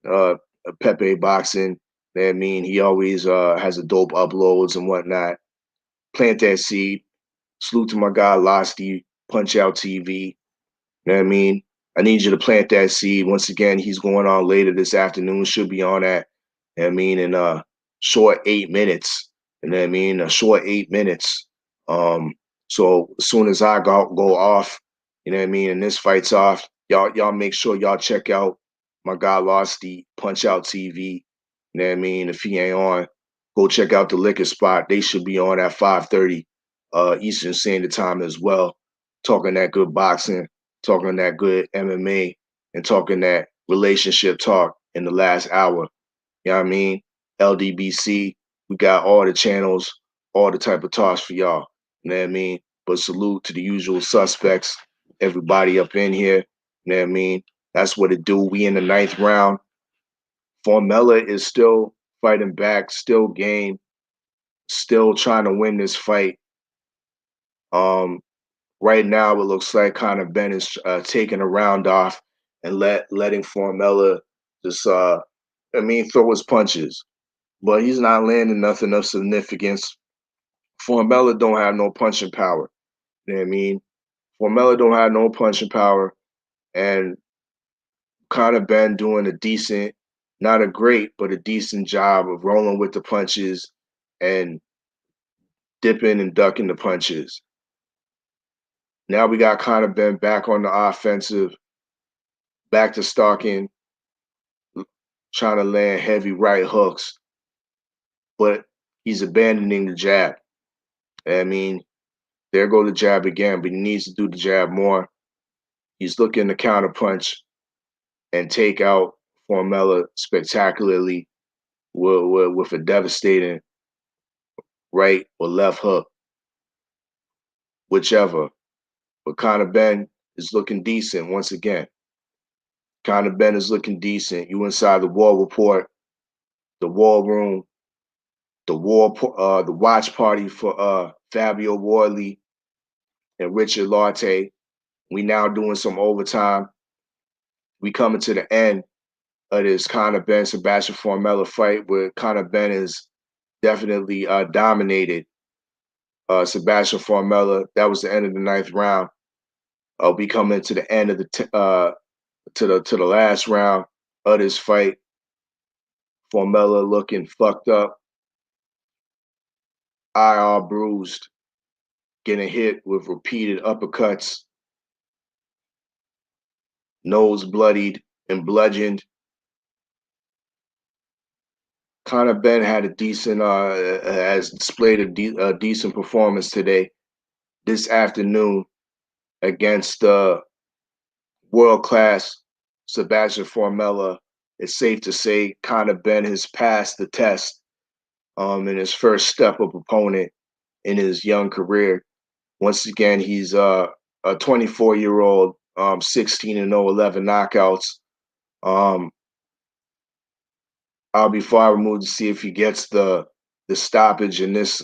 uh, Pepe Boxing. You know what I mean? He always has a dope uploads and whatnot. Plant that seed. Salute to my guy, Lartey, Punch Out TV. You know what I mean? I need you to plant that seed. Once again, he's going on later this afternoon. Should be on at, you know what I mean, in a short 8 minutes. You know what I mean? A short 8 minutes. So as soon as I go off, you know what I mean, and this fight's off, y'all make sure y'all check out my guy Lartey, Punch Out TV. You know what I mean? If he ain't on, go check out the liquor spot. They should be on at 5:30 Eastern Standard Time as well. Talking that good boxing, talking that good MMA, and talking that relationship talk in the last hour. You know what I mean? LDBC, we got all the channels, all the type of talks for y'all. You know what I mean? But salute to the usual suspects, everybody up in here. You know what I mean? That's what it do. We in the 9th round. Formella is still fighting back, still game, still trying to win this fight. Right now, it looks like kind of Ben is taking a round off and letting Formella just, throw his punches. But he's not landing nothing of significance. Formella don't have no punching power. You know what I mean? Formella don't have no punching power, and kind of Ben doing a decent, not a great, but a decent job of rolling with the punches and dipping and ducking the punches. Now we got kind of Ben back on the offensive, back to stalking, trying to land heavy right hooks, but he's abandoning the jab. I mean, there go the jab again, but he needs to do the jab more. He's looking to counterpunch and take out Formella spectacularly with a devastating right or left hook, whichever. But Conor Ben is looking decent once again. Conor Ben is looking decent. You inside the War Report, the War Room, the watch party for Fabio Wardley and Richard Lartey. We now doing some overtime. We coming to the end of this Conor Ben Sebastian Formella fight, where Conor Ben is definitely dominated Sebastian Formella. That was the end of the 9th round. We coming to the end of to the last round of this fight. Formella looking fucked up, eye all bruised, getting hit with repeated uppercuts, nose bloodied and bludgeoned. Conor Ben had a decent, has displayed a decent performance today, this afternoon, against world-class Sebastian Formella. It's safe to say Conor Ben has passed the test in his first step-up opponent in his young career. Once again, he's a 24-year-old, 16-0, 11 knockouts. I'll be far removed to see if he gets the stoppage in this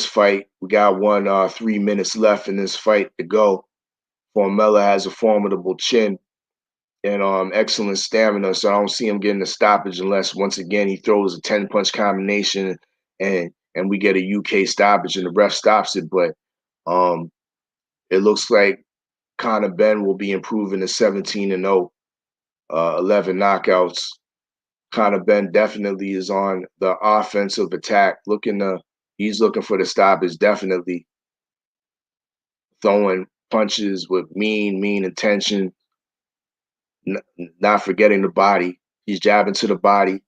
fight. We got 3 minutes left in this fight to go. Formella has a formidable chin and excellent stamina, so I don't see him getting the stoppage unless once again he throws a 10-punch combination and we get a UK stoppage and the ref stops it. But it looks like Conor Ben will be improving to 17-0, 11 knockouts. Conor Ben definitely is on the offensive attack, he's looking for the stoppage, definitely throwing punches with mean intention, not forgetting the body. He's jabbing to the body.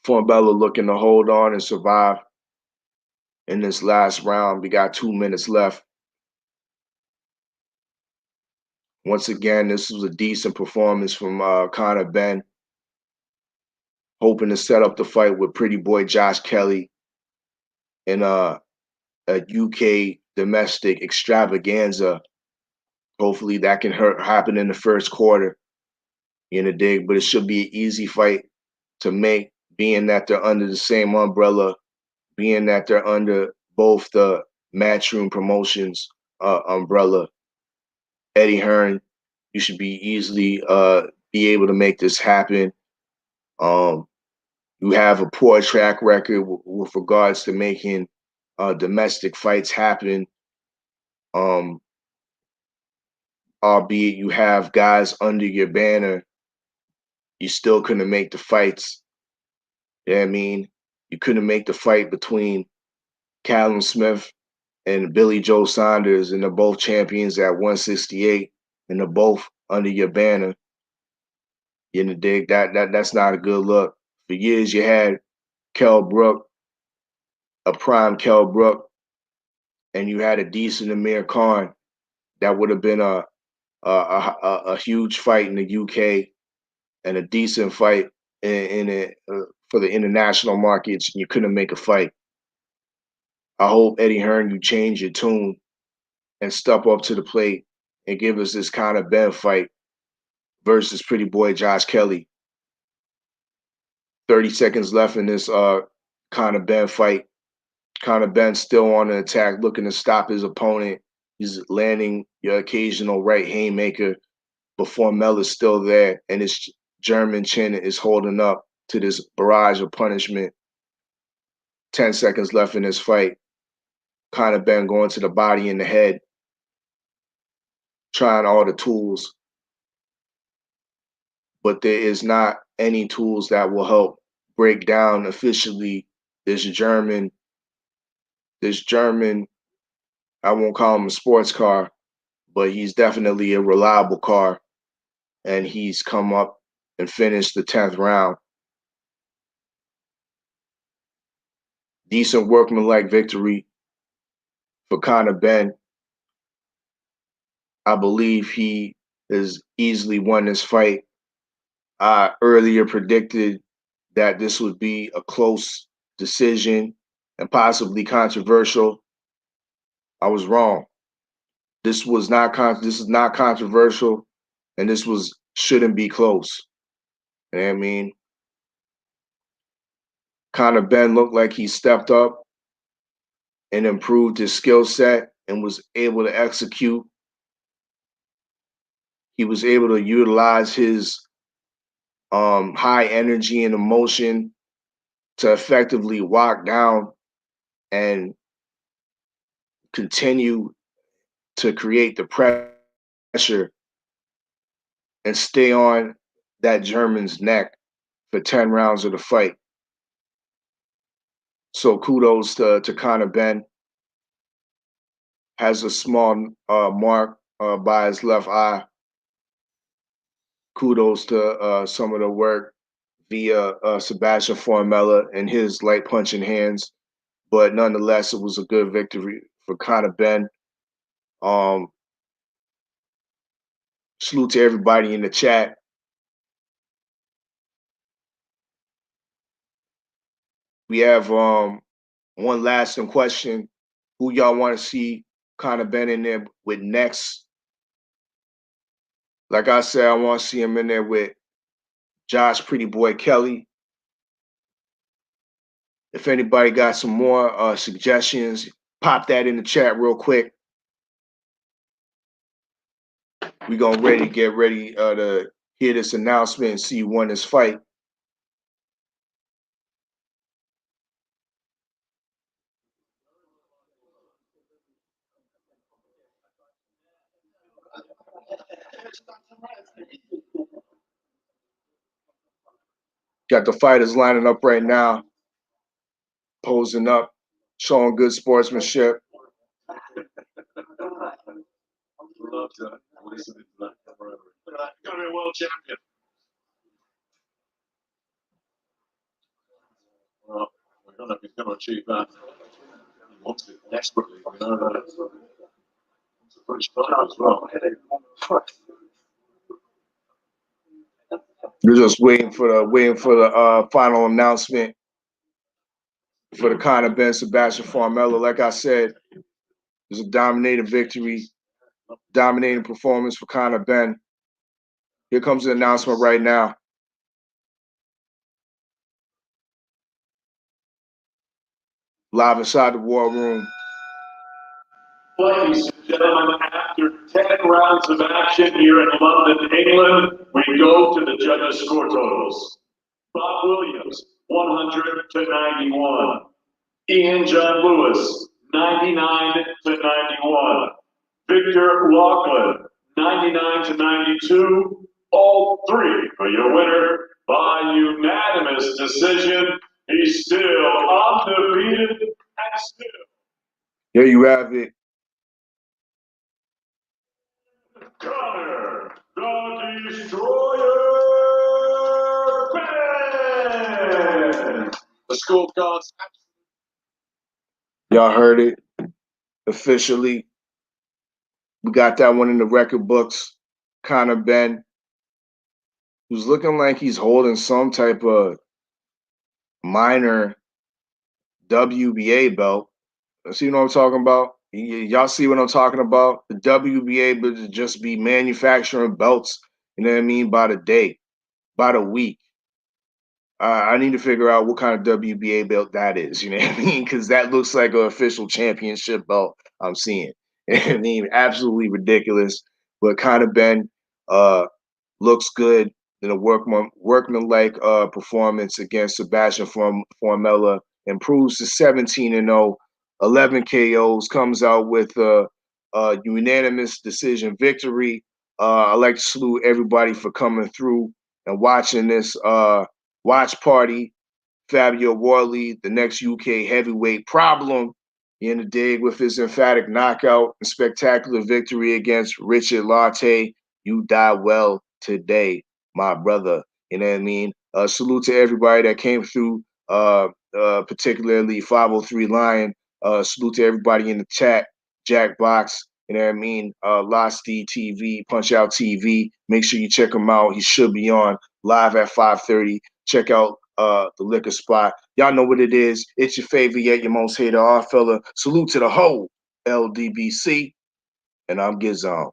Formella looking to hold on and survive in this last round. We got 2 minutes left. Once again, this was a decent performance from Conor Ben, hoping to set up the fight with Pretty Boy Josh Kelly in a UK domestic extravaganza. Hopefully that can happen in the first quarter, in the dig, but it should be an easy fight to make, being that they're under the same umbrella, being that they're under both the Matchroom Promotions umbrella. Eddie Hearn, you should be easily be able to make this happen. You have a poor track record with regards to making domestic fights happen. Albeit you have guys under your banner, you still couldn't make the fights. You know what I mean? You couldn't make the fight between Callum Smith and Billy Joe Saunders, and they're both champions at 168, and they're both under your banner. You know, dig that's not a good look. For years, you had Kell Brook, a prime Kell Brook, and you had a decent Amir Khan. That would have been a huge fight in the UK and a decent fight for the international markets. You couldn't make a fight. I hope, Eddie Hearn, you change your tune and step up to the plate and give us this Conor Ben fight versus Pretty Boy Josh Kelly. 30 seconds left in this Conor Ben fight. Conor Ben still on the attack, looking to stop his opponent. He's landing your occasional right haymaker before Mel is still there, and his German chin is holding up to this barrage of punishment. 10 seconds left in this fight. Conor Ben going to the body and the head, trying all the tools. But there is not any tools that will help break down officially this German, I won't call him a sports car, but he's definitely a reliable car. And he's come up and finished the 10th round. Decent workmanlike victory for Conor Ben. I believe he has easily won this fight. I earlier predicted that this would be a close decision and possibly controversial. I was wrong. This is not controversial, and shouldn't be close. You know what I mean? Conor Ben looked like he stepped up and improved his skill set and was able to execute. He was able to utilize his high energy and emotion to effectively walk down and continue to create the pressure and stay on that German's neck for 10 rounds of the fight. So kudos to Conor Ben. Has a small mark by his left eye. Kudos to some of the work via Sebastian Formella and his light punching hands. But nonetheless, it was a good victory for Conor Ben. Salute to everybody in the chat. We have one lasting question. Who y'all want to see Conor Ben in there with next? Like I said, I want to see him in there with Josh Pretty Boy Kelly. If anybody got some more suggestions, pop that in the chat real quick. We're going to get ready to hear this announcement and see who won this fight. Got the fighters lining up right now, posing up, showing good sportsmanship. World champion. Well, we don't know if he's going to achieve that. He wants it desperately. It's a British fighter as well. We're just waiting for the final announcement for the Conor Ben Sebastian Formella. Like I said, it was a dominating victory, dominating performance for Conor Ben. Here comes the announcement right now. Live inside the war room. Ladies and gentlemen, after 10 rounds of action here in London, England, we go to the judges' score totals. Bob Williams, 100 to 91. Ian John Lewis, 99 to 91. Victor Lachlan, 99 to 92. All three for your winner by unanimous decision. He's still undefeated and still. There you have it. Connor, the Destroyer Ben! The scorecards. Y'all heard it officially. We got that one in the record books. Connor Ben, who's looking like he's holding some type of minor WBA belt. See what I'm talking about? Y'all see what I'm talking about? The WBA would just be manufacturing belts, you know what I mean, by the day, by the week. I need to figure out what kind of WBA belt that is, you know what I mean? Because that looks like an official championship belt I'm seeing. You know what I mean? Absolutely ridiculous. But kind of Ben looks good in a workmanlike performance against Sebastian Formella, improves to 17-0, 11 KOs, comes out with a unanimous decision victory. I'd like to salute everybody for coming through and watching this watch party. Fabio Wardley, the next UK heavyweight problem, in the dig with his emphatic knockout and spectacular victory against Richard Lartey. You die well today, my brother. You know what I mean? Salute to everybody that came through, particularly 503 Lion. Salute to everybody in the chat, Jackbox. You know what I mean? Losty TV, Punch Out TV. Make sure you check him out. He should be on live at 5:30. Check out the liquor spot. Y'all know what it is. It's your favorite, yet your most hated Oddfella. Salute to the whole LDBC. And I'm Gizon.